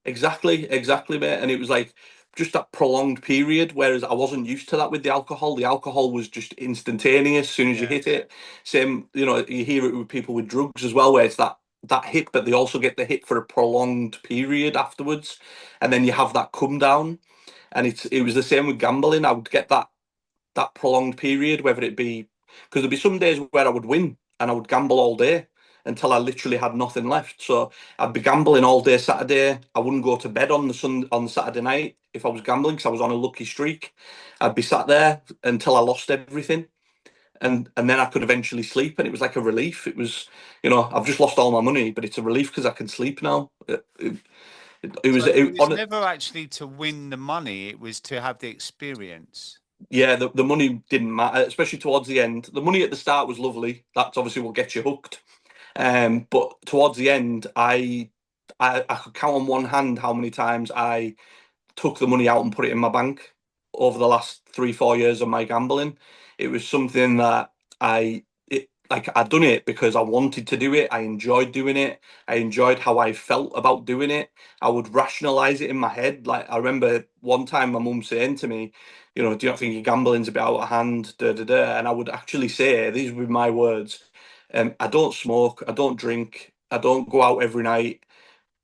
exactly, mate. And it was like just that prolonged period, whereas I wasn't used to that with the alcohol. The alcohol was just instantaneous as soon as you Yeah. hit it. Same, you know, you hear it with people with drugs as well, where it's that hit, but they also get the hit for a prolonged period afterwards, and then you have that come down. And it was the same with gambling. I would get that prolonged period, whether it be because there'd be some days where I would win and I would gamble all day, until I literally had nothing left. So I'd be gambling all day Saturday. I wouldn't go to bed on the Saturday night if I was gambling because I was on a lucky streak. I'd be sat there until I lost everything. And then I could eventually sleep, and it was like a relief. It was, I've just lost all my money, but it's a relief because I can sleep now. It was So it was on it. never actually to win the money; it was to have the experience. Yeah, the money didn't matter, especially towards the end. The money at the start was lovely. That's obviously what gets you hooked. But towards the end, I could count on one hand how many times I took the money out and put it in my bank over the last 3, 4 years of my gambling. It was something that I'd done it because I wanted to do it. I enjoyed doing it. I enjoyed how I felt about doing it. I would rationalize it in my head. Like I remember one time my mum saying to me, do you not think your gambling's a bit out of hand? Da, da, da. And I would actually say, these were my words, I don't smoke, I don't drink, I don't go out every night.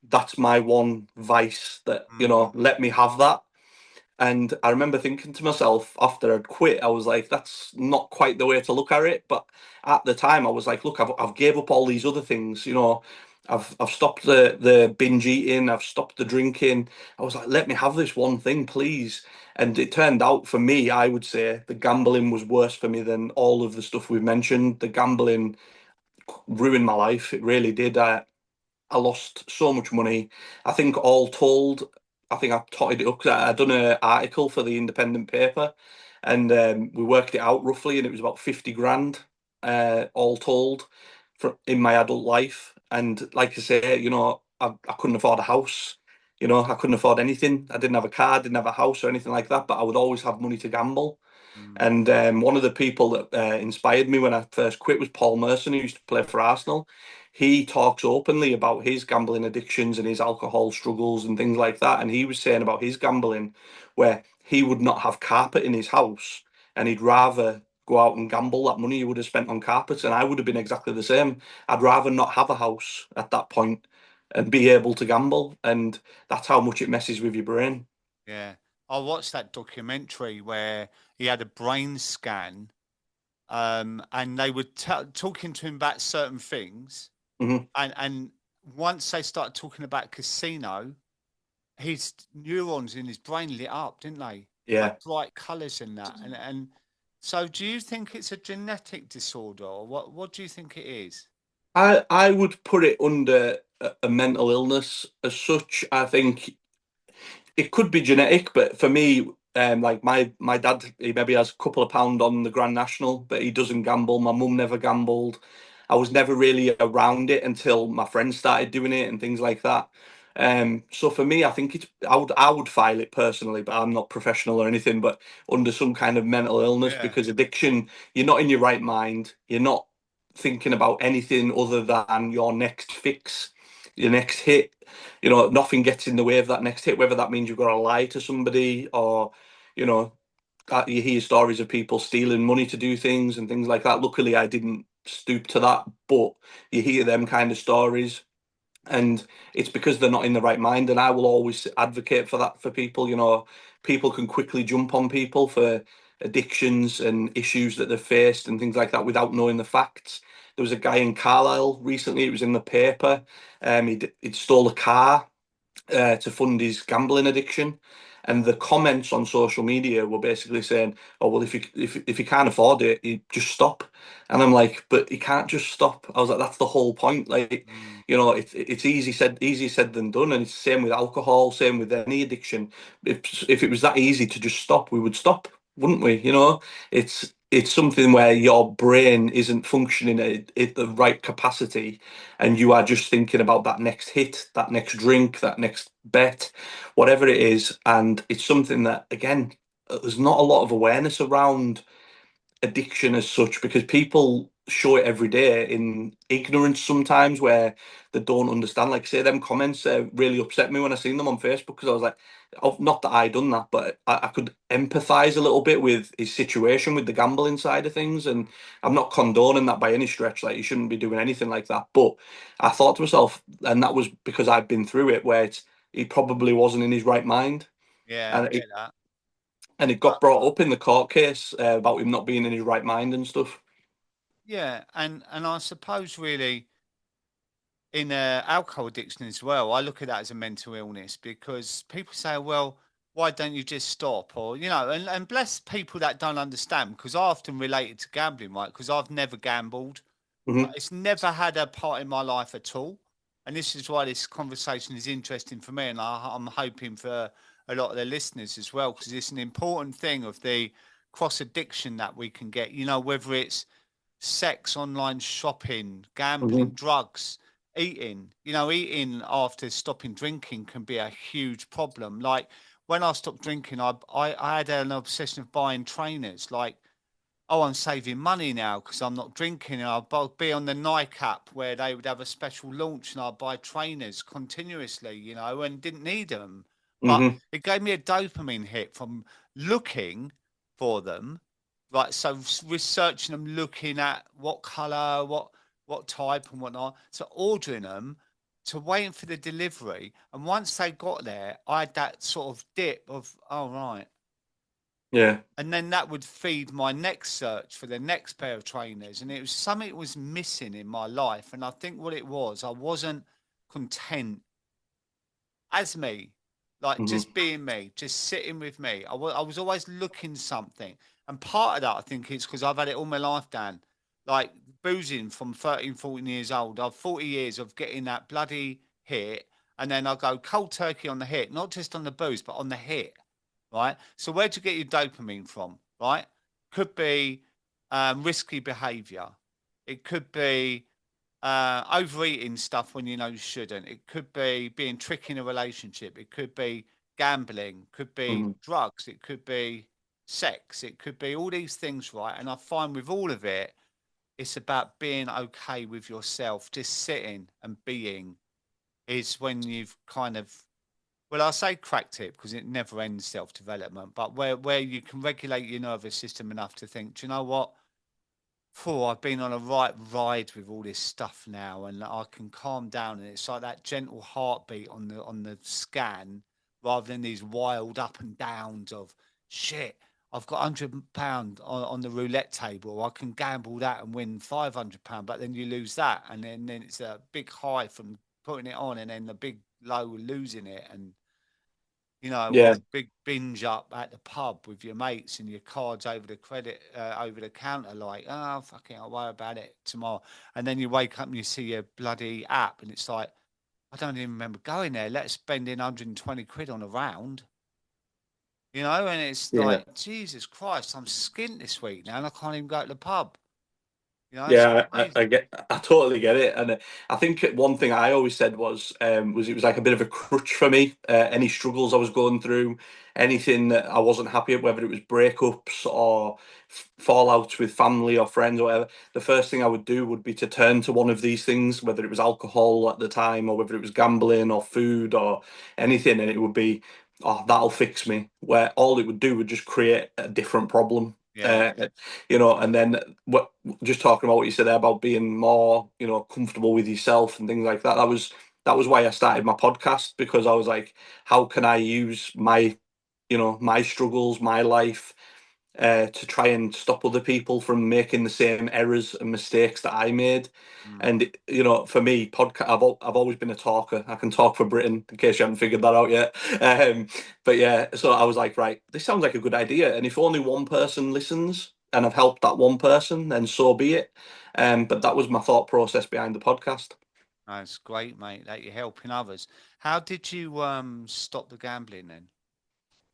That's my one vice that, Mm, let me have that. And I remember thinking to myself after I'd quit, I was like, that's not quite the way to look at it. But at the time, I was like, look, I've gave up all these other things. I've stopped the binge eating, I've stopped the drinking. I was like, let me have this one thing, please. And it turned out for me, I would say the gambling was worse for me than all of the stuff we've mentioned. The gambling ruined my life. It really did. I lost so much money. I think all told, I think I totted it up because I'd done an article for the independent paper, and we worked it out roughly, and it was about 50 grand, all told, in my adult life. And like I say, I couldn't afford a house. I couldn't afford anything. I didn't have a car, didn't have a house or anything like that, but I would always have money to gamble. mm, And one of the people that inspired me when I first quit was Paul Merson, who used to play for Arsenal. He talks openly about his gambling addictions and his alcohol struggles and things like that. And he was saying about his gambling, where he would not have carpet in his house and he'd rather go out and gamble that money he would have spent on carpets. And I would have been exactly the same. I'd rather not have a house at that point and be able to gamble. And that's how much it messes with your brain. yeah, I watched that documentary where he had a brain scan, and they were talking to him about certain things, Hmm. and once they started talking about casino, his neurons in his brain lit up, didn't they? Yeah. Like bright colours in that. And so do you think it's a genetic disorder, or what do you think it is? I would put it under a mental illness as such. I think it could be genetic, but for me, like my dad, he maybe has a couple of pound on the Grand National, but he doesn't gamble. My mum never gambled. I was never really around it until my friends started doing it and things like that. So for me, I think I would file it personally, but I'm not professional or anything, but under some kind of mental illness Yeah. because addiction, you're not in your right mind. You're not thinking about anything other than your next fix, your next hit. Nothing gets in the way of that next hit, whether that means you've got to lie to somebody or, you know, you hear stories of people stealing money to do things and things like that. Luckily, I didn't stoop to that, but you hear them kind of stories. And it's because they're not in the right mind. And I will always advocate for that for people. People can quickly jump on people for addictions and issues that they've faced and things like that without knowing the facts. There was a guy in Carlisle recently, it was in the paper. He'd stole a car to fund his gambling addiction. And the comments on social media were basically saying, "Oh well, if you can't afford it, you just stop." And I'm like, "But you can't just stop." I was like, "That's the whole point." Like, Mm, it's easy said than done, and it's the same with alcohol, same with any addiction. If it was that easy to just stop, we would stop, wouldn't we? It's something where your brain isn't functioning at the right capacity and you are just thinking about that next hit, that next drink, that next bet, whatever it is. And it's something that, again, there's not a lot of awareness around addiction as such because people show it every day in ignorance sometimes where they don't understand. Like, say, them comments really upset me when I seen them on Facebook because I was like, oh, not that I done that, but I could empathize a little bit with his situation with the gambling side of things. And I'm not condoning that by any stretch. Like, you shouldn't be doing anything like that. But I thought to myself, and that was because I've been through it, where he probably wasn't in his right mind. yeah, I And get that. it got brought up in the court case about him not being in his right mind and stuff. Yeah, and I suppose really. in alcohol addiction as well. I look at that as a mental illness because people say, well, why don't you just stop? Or, and bless people that don't understand because I often relate it to gambling, right? Because I've never gambled. Hmm. It's never had a part in my life at all. And this is why this conversation is interesting for me. And I'm hoping for a lot of the listeners as well, because it's an important thing of the cross addiction that we can get, whether it's sex, online shopping, gambling, Hmm. drugs, eating. Eating after stopping drinking can be a huge problem. Like when I stopped drinking, I had an obsession of buying trainers. Like, oh, I'm saving money now because I'm not drinking. And I'd be on the Nike app where they would have a special launch and I'd buy trainers continuously, and didn't need them. But Hmm. it gave me a dopamine hit from looking for them. Right. So researching them, looking at what color, what type and whatnot. So ordering them to waiting for the delivery. And once they got there, I had that sort of dip of, oh, right, Yeah. and then that would feed my next search for the next pair of trainers, and it was something that was missing in my life. And I think what it was, I wasn't content as me, like Hmm. just being me, just sitting with me. I was always looking something, and part of that I think is because I've had it all my life, Dan. Like boozing from 13, 14 years old, I've 40 years of getting that bloody hit, and then I go cold turkey on the hit, not just on the booze but on the hit, right? So where'd you get your dopamine from, right? Could be risky behavior. It could be overeating stuff when you know you shouldn't. It could be being tricky in a relationship. It could be gambling. Could be Hmm. drugs. It could be sex. It could be all these things, right? And I find with all of it, it's about being okay with yourself. Just sitting and being is when you've kind of, well, I say cracked it because it never ends self development, but where you can regulate your nervous system enough to think, do you know what? Oh, I've been on a right ride with all this stuff now, and I can calm down, and it's like that gentle heartbeat on the scan, rather than these wild up and downs of shit. I've got £100 on the roulette table. I can gamble that and win £500, but then you lose that, and then it's a big high from putting it on, and then the big low losing it, and or Yeah. big binge up at the pub with your mates and your cards over the over the counter, like, oh, fucking, I'll worry about it tomorrow. And then you wake up and you see your bloody app, and it's like, I don't even remember going there. Let's spend in 120 quid on a round, and it's Yeah. like, Jesus Christ, I'm skint this week now, and I can't even go to the pub. It's Yeah, I crazy. get, I totally get it, and I think one thing I always said was it was like a bit of a crutch for me. Any struggles I was going through, anything that I wasn't happy with, whether it was breakups or fallouts with family or friends or whatever, the first thing I would do would be to turn to one of these things, whether it was alcohol at the time or whether it was gambling or food or anything, and it would be, oh, that'll fix me. Where all it would do would just create a different problem. Yeah. Uh, and then what just talking about what you said there about being more, comfortable with yourself and things like that. That was why I started my podcast, because I was like, how can I use my struggles, my life, to try and stop other people from making the same errors and mistakes that I made. Mm. And for me, podcast, I've always been a talker. I can talk for Britain, in case you haven't figured that out yet. But yeah, so I was like, right, this sounds like a good idea. And if only one person listens, and I've helped that one person, then so be it. But that was my thought process behind the podcast. That's great, mate, that you're helping others. How did you stop the gambling then?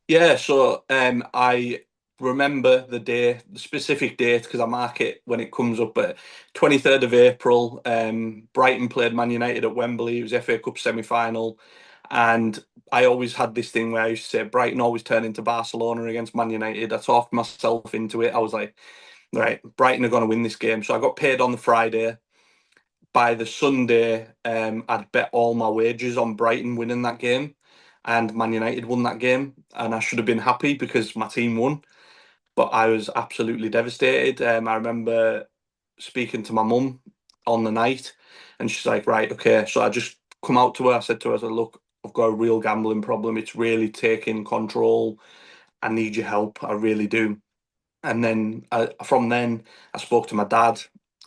Yeah, so I remember the specific date, because I mark it when it comes up. But 23rd of April, Brighton played Man United at Wembley. It was FA Cup semi-final, and I always had this thing where I used to say Brighton always turn into Barcelona against Man United. I talked myself into it. I was like, right, Brighton are going to win this game. So I got paid on the Friday. By the Sunday, I'd bet all my wages on Brighton winning that game, and Man United won that game, and I should have been happy because my team won. But I was absolutely devastated. I remember speaking to my mum on the night, and she's like, "Right, okay." So I just come out to her. I said to her, I said, "Look, I've got a real gambling problem. It's really taking control. I need your help. I really do." And then from then, I spoke to my dad.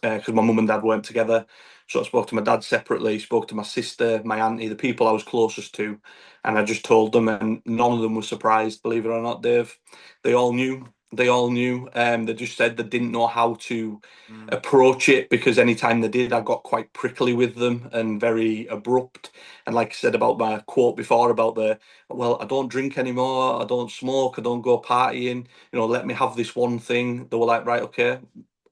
because my mum and dad weren't together. So I spoke to my dad separately, spoke to my sister, my auntie, the people I was closest to, and I just told them, and none of them were surprised, believe it or not, Dave. They all knew. They all knew. They just said they didn't know how to Mm, approach it because anytime they did, I got quite prickly with them and very abrupt. And like I said about my quote before about well, I don't drink anymore, I don't smoke, I don't go partying, let me have this one thing. They were like, right, okay,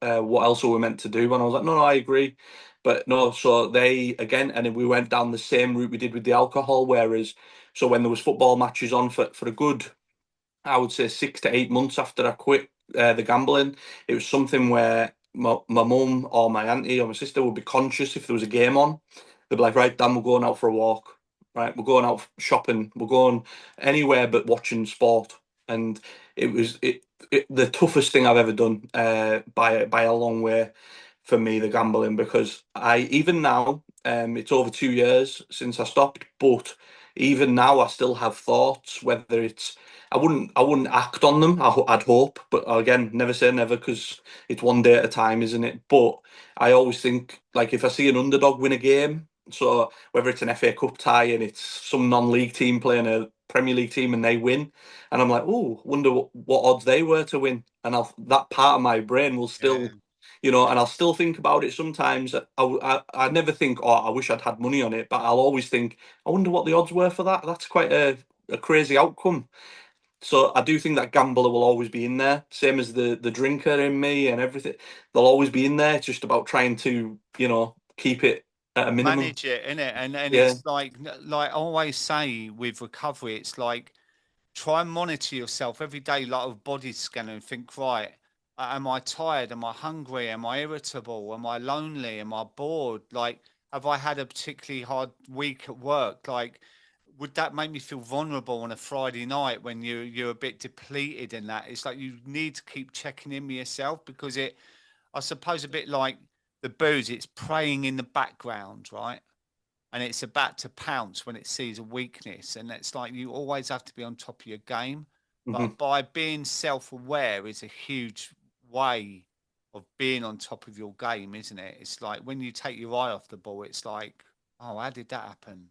what else are we meant to do? And I was like, no, no, I agree. But no, so they again, and then we went down the same route we did with the alcohol. Whereas, so when there was football matches on for a good, I would say 6 to 8 months after I quit the gambling, it was something where my mum or my auntie or my sister would be conscious if there was a game on. They'd be like, right, Dan, we're going out for a walk. Right, we're going out shopping. We're going anywhere but watching sport. And it the toughest thing I've ever done by a long way for me, the gambling, because I even now, it's over 2 years since I stopped, but even now I still have thoughts, whether it's I wouldn't act on them. I'd hope, but again, never say never because it's one day at a time, isn't it? But I always think like if I see an underdog win a game, so whether it's an FA Cup tie and it's some non-league team playing a Premier League team and they win, and I'm like, oh, wonder what odds they were to win, and that part of my brain will yeah. still. And I'll still think about it sometimes. I never think, oh, I wish I'd had money on it, but I'll always think, I wonder what the odds were for that. That's quite a crazy outcome. So I do think that gambler will always be in there, same as the drinker in me and everything. They'll always be in there. It's just about trying to, keep it at a minimum. Manage it, innit? And Yeah. it's like I always say with recovery, it's like try and monitor yourself every day, like a body scanner, and think, right, am I tired? Am I hungry? Am I irritable? Am I lonely? Am I bored? Like, have I had a particularly hard week at work? Like, would that make me feel vulnerable on a Friday night when you're a bit depleted in that? It's like you need to keep checking in with yourself because I suppose, a bit like the booze, it's preying in the background, right? And it's about to pounce when it sees a weakness. And it's like you always have to be on top of your game. Hmm. But by being self aware is a huge way of being on top of your game, isn't it? It's like when you take your eye off the ball, it's like, oh, how did that happen?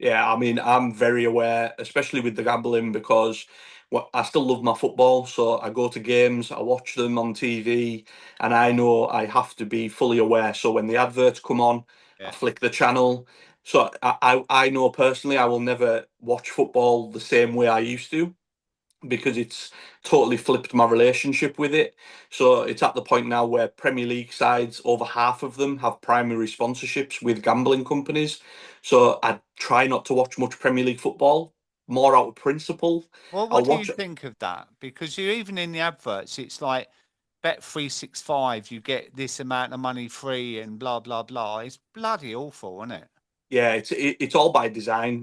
Yeah, I mean, I'm very aware, especially with the gambling, because I still love my football. So I go to games, I watch them on TV, and I know I have to be fully aware. So when the adverts come on, I Yeah. flick the channel. So I know personally I will never watch football the same way I used to because it's totally flipped my relationship with it. So it's at the point now where Premier League sides, over half of them have primary sponsorships with gambling companies. So I try not to watch much Premier League football, more out of principle. Well, I'll what do you watch. think of that? Because you even in the adverts, it's like bet 365, you get this amount of money free and blah blah blah. It's bloody awful, isn't it? Yeah, it's all by design.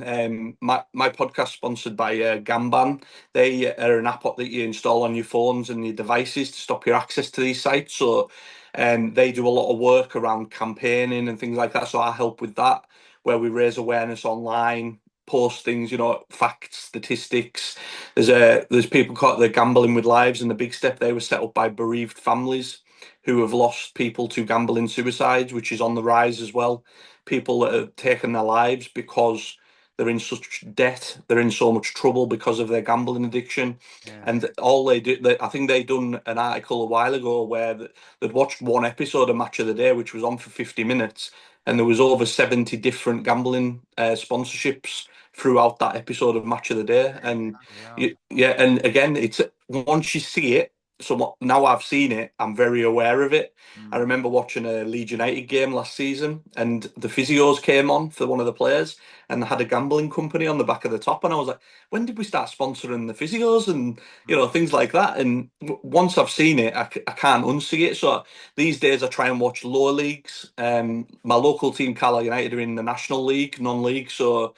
My podcast sponsored by Gamban. They are an app that you install on your phones and your devices to stop your access to these sites. So, they do a lot of work around campaigning and things like that. So I help with that, where we raise awareness online, post things, facts, statistics. There's people called the Gambling with Lives and the Big Step. They were set up by bereaved families who have lost people to gambling suicides, which is on the rise as well. People that have taken their lives because they're in such debt, they're in so much trouble because of their gambling addiction, Yeah. and all they do, I think they done an article a while ago where they'd watched one episode of Match of the Day, which was on for 50 minutes, and there was over 70 different gambling sponsorships throughout that episode of Match of the Day, and Bloody hell. yeah, and again, it's once you see it. So now I've seen it, I'm very aware of it. I Mm. remember watching a Leeds United game last season, and the physios came on for one of the players, and they had a gambling company on the back of the top, and I was like, when did we start sponsoring the physios and Mm. things like that? And once I've seen it, I can't unsee it. So these days I try and watch lower leagues. My local team, Carlisle United, are in the National League, non-league, so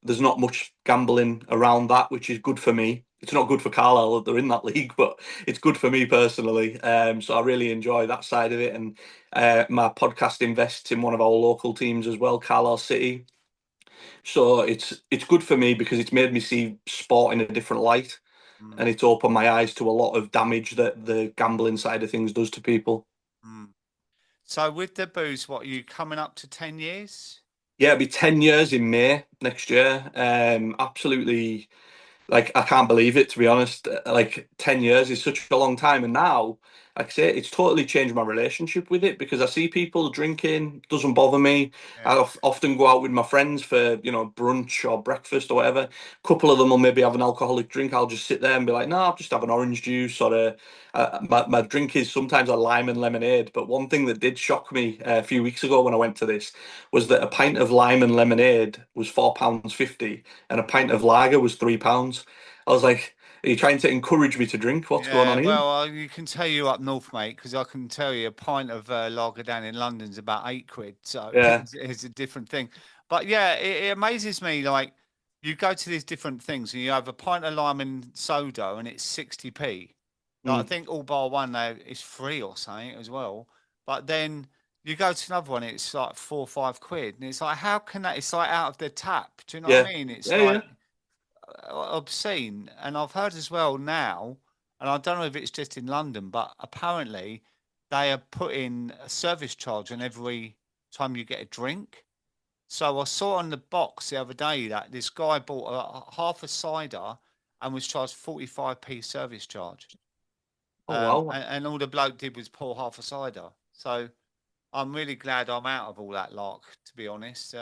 there's not much gambling around that, which is good for me. It's not good for Carlisle that they're in that league, but it's good for me personally. So I really enjoy that side of it. And my podcast invests in one of our local teams as well, Carlisle City. So it's good for me because it's made me see sport in a different light, and Mm. it's opened my eyes to a lot of damage that the gambling side of things does to people. Mm. So with the booze, what are you coming up to 10 years? Yeah, it'll be 10 years in May next year. Absolutely. Like, I can't believe it, to be honest. Like, 10 years is such a long time. And now, like I say, it's totally changed my relationship with it because I see people drinking, doesn't bother me. I Yeah. often go out with my friends for, brunch or breakfast or whatever. A couple of them will maybe have an alcoholic drink. I'll just sit there and be like, no, I'll just have an orange juice or my drink is sometimes a lime and lemonade. But one thing that did shock me a few weeks ago when I went to this was that a pint of lime and lemonade was £4.50 and a pint of lager was £3. I was like, are you trying to encourage me to drink? What's going Yeah, on here? well, you can tell you up north, mate, because I can tell you a pint of lager down in London's about £8. So Yeah. it's a different thing. But yeah, it amazes me. Like you go to these different things and you have a pint of lime and soda and it's 60p. Like I Mm. think all bar one now is free or something as well. But then you go to another one, it's like 4 or 5 quid. And it's like, how can that? It's like out of the tap. Do you know what Yeah. I mean? It's Yeah, yeah. like obscene. And I've heard as well now, and I don't know if it's just in London, but apparently they are putting a service charge on every time you get a drink. So I saw on the box the other day that this guy bought half a cider and was charged 45p service charge. Oh, wow. And all the bloke did was pour half a cider. So I'm really glad I'm out of all that lark, to be honest.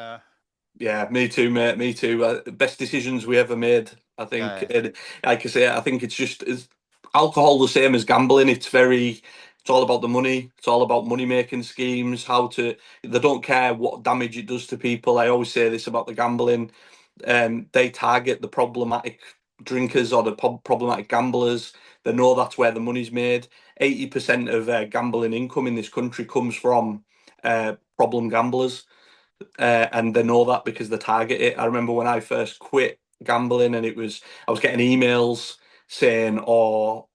Yeah, me too, mate. Me too. Best decisions we ever made, I think. Yeah, And like I say, I think it's just is alcohol the same as gambling. It's all about the money. It's all about money making schemes. They don't care what damage it does to people. I always say this about the gambling. They target the problematic drinkers or the problematic gamblers. They know that's where the money's made. 80% of gambling income in this country comes from problem gamblers, and they know that because they target it. I remember when I first quit gambling, and I was getting emails saying, "Oh,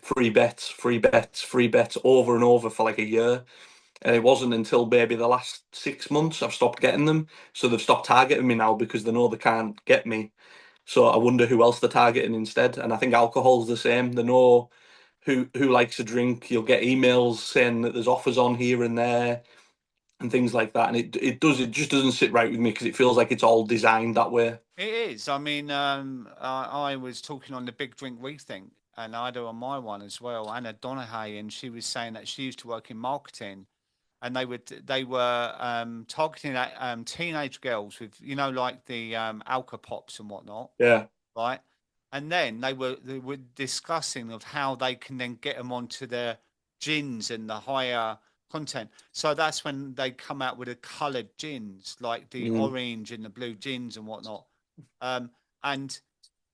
free bets, free bets, free bets," over and over for like a year. And it wasn't until maybe the last 6 months I've stopped getting them. So they've stopped targeting me now because they know they can't get me. So I wonder who else they're targeting instead. And I think alcohol's the same. They know who likes a drink. You'll get emails saying that there's offers on here and there and things like that. And it just doesn't sit right with me because it feels like it's all designed that way. it is. I mean, I was talking on the Big Drink Week thing, and I do on my one as well. Anna Donahue, and she was saying that she used to work in marketing, and they were targeting at teenage girls with like the Alka Pops and whatnot, Yeah. right? And then they were discussing of how they can then get them onto their gins and the higher content. So that's when they come out with the coloured gins, like the Mm. orange and the blue gins and whatnot. Um, and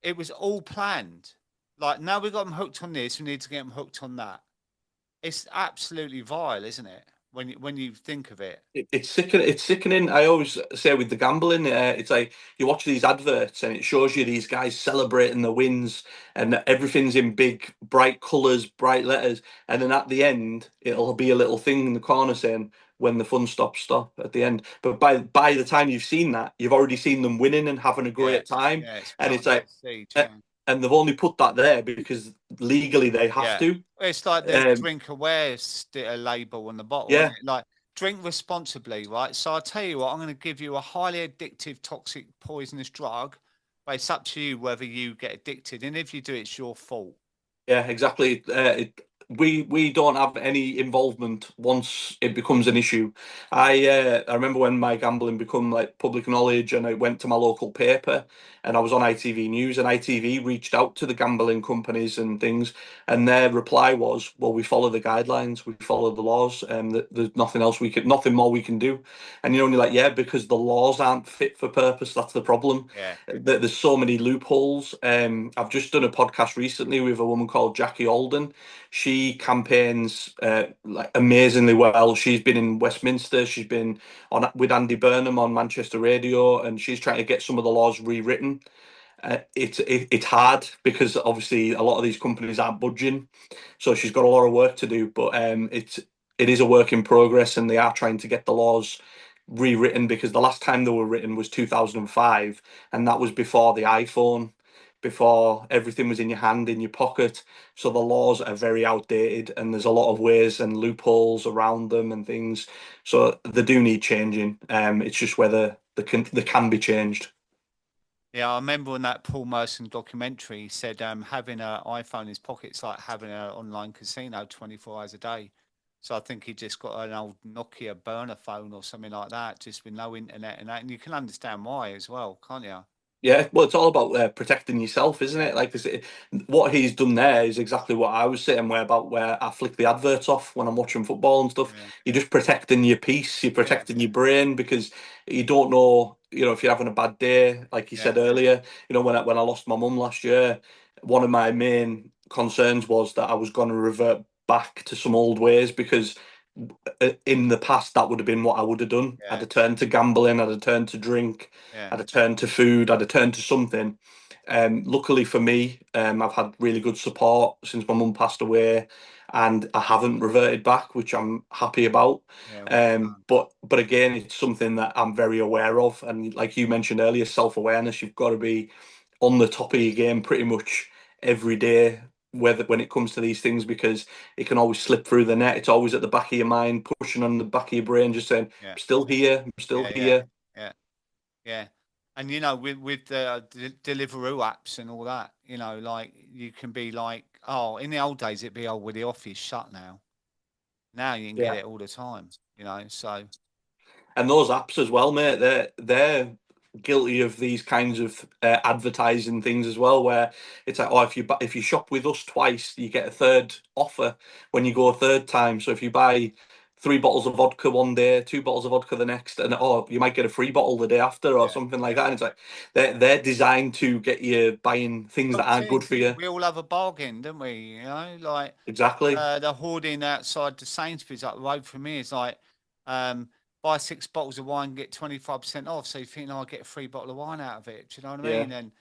it was all planned. Like now we got them hooked on this, we need to get them hooked on that. It's absolutely vile, isn't it? When you think of it. It's sickening. It's sickening. I always say with the gambling, it's like you watch these adverts and it shows you these guys celebrating the wins and everything's in big, bright colours, bright letters. And then at the end, it'll be a little thing in the corner saying, "When the fun stops, stop" at the end. But by the time you've seen that, you've already seen them winning and having a Yeah, great time. yeah, it's And it's planted like, the seed. uh, Yeah. and they've only put that there because legally they have Yeah. to. It's like the Um, drink aware label on the bottle, isn't yeah. it? Like drink responsibly, right? So I'll tell you what, I'm going to give you a highly addictive, toxic, poisonous drug, but it's up to you whether you get addicted. And if you do, it's your fault. Yeah, exactly. We don't have any involvement once it becomes an issue. I remember when my gambling become like public knowledge, and I went to my local paper, and I was on ITV News, and ITV reached out to the gambling companies and things, and their reply was, "Well, we follow the guidelines, we follow the laws, and there's nothing more we can do." And you're like, yeah, because the laws aren't fit for purpose. That's the problem. Yeah. There's so many loopholes. I've just done a podcast recently with a woman called Jackie Alden. She campaigns like amazingly well. She's been in Westminster. She's been on with Andy Burnham on Manchester Radio, and she's trying to get some of the laws rewritten. It's hard because obviously a lot of these companies aren't budging, so she's got a lot of work to do. But it is a work in progress, and they are trying to get the laws rewritten because the last time they were written was 2005, and that was before the iPhone. before everything was in your hand, in your pocket. So the laws are very outdated, and there's a lot of ways and loopholes around them and things. So they do need changing. It's just whether they can be changed. Yeah, I remember on that Paul Merson documentary, he said having an iPhone in his pocket is like having an online casino 24 hours a day. So I think he just got an old Nokia burner phone or something like that, just with no internet and that. And you can understand why as well, can't you? Yeah, well, it's all about protecting yourself, isn't Yeah, it? Like what he's done there is exactly what I was saying, where I flick the adverts off when I'm watching football and stuff. yeah, You're just protecting your peace, you're yeah, protecting your brain because you don't know, if you're having a bad day. Like you yeah, said earlier, when I lost my mum last year, one of my main concerns was that I was going to revert back to some old ways because in the past that would have been what I would have done. I'd yeah, have turned to gambling, I'd have turned to drink, yeah, I'd have turned to food, I'd have turned to something. Luckily for me, I've had really good support since my mum passed away, and I haven't reverted back, which I'm happy about. yeah. Well done. But again, it's something that I'm very aware of, and like you mentioned earlier, self-awareness. You've got to be on the top of your game pretty much every day, whether when it comes to these things, because it can always slip through the net. It's always at the back of your mind, pushing on the back of your brain, just saying, Yeah, "I'm still here, I'm still yeah, yeah, here." yeah, yeah. And with the Deliveroo apps and all that, like you can be like, oh, in the old days it'd be, oh, well, the office shut now. Now you can get Yeah. it all the time, So And those apps as well, mate, they're guilty of these kinds of advertising things as well, where it's like, oh, if you shop with us twice, you get a third offer when you go a third time. So if you buy 3 bottles of vodka one day, 2 bottles of vodka the next, and you might get a free bottle the day after or yeah, something like yeah. that. And it's like they're designed to get you buying things that Hooked aren't good in. for you. We all have a bargain, don't we? Like Exactly. the hoarding outside the Sainsbury's up the road from me is like, um, buy 6 bottles of wine, get 25% off. So you think, I'll get a free bottle of wine out of it. Do you know what I Yeah. mean? And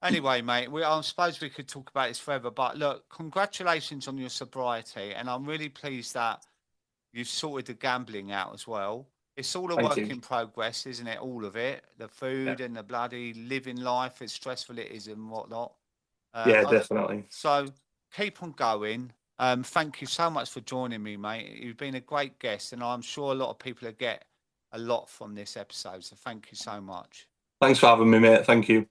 anyway, mate, I suppose we could talk about this forever, but look, congratulations on your sobriety, and I'm really pleased that you've sorted the gambling out as well. It's all a Thank work you. in progress, isn't it? All of it, the Yeah. food and the bloody living life, as stressful it is and whatnot. Yeah, I, definitely. so keep on going. Thank you so much for joining me, mate. You've been a great guest, and I'm sure a lot of people will get a lot from this episode. So thank you so much. Thanks for having me, mate. Thank you.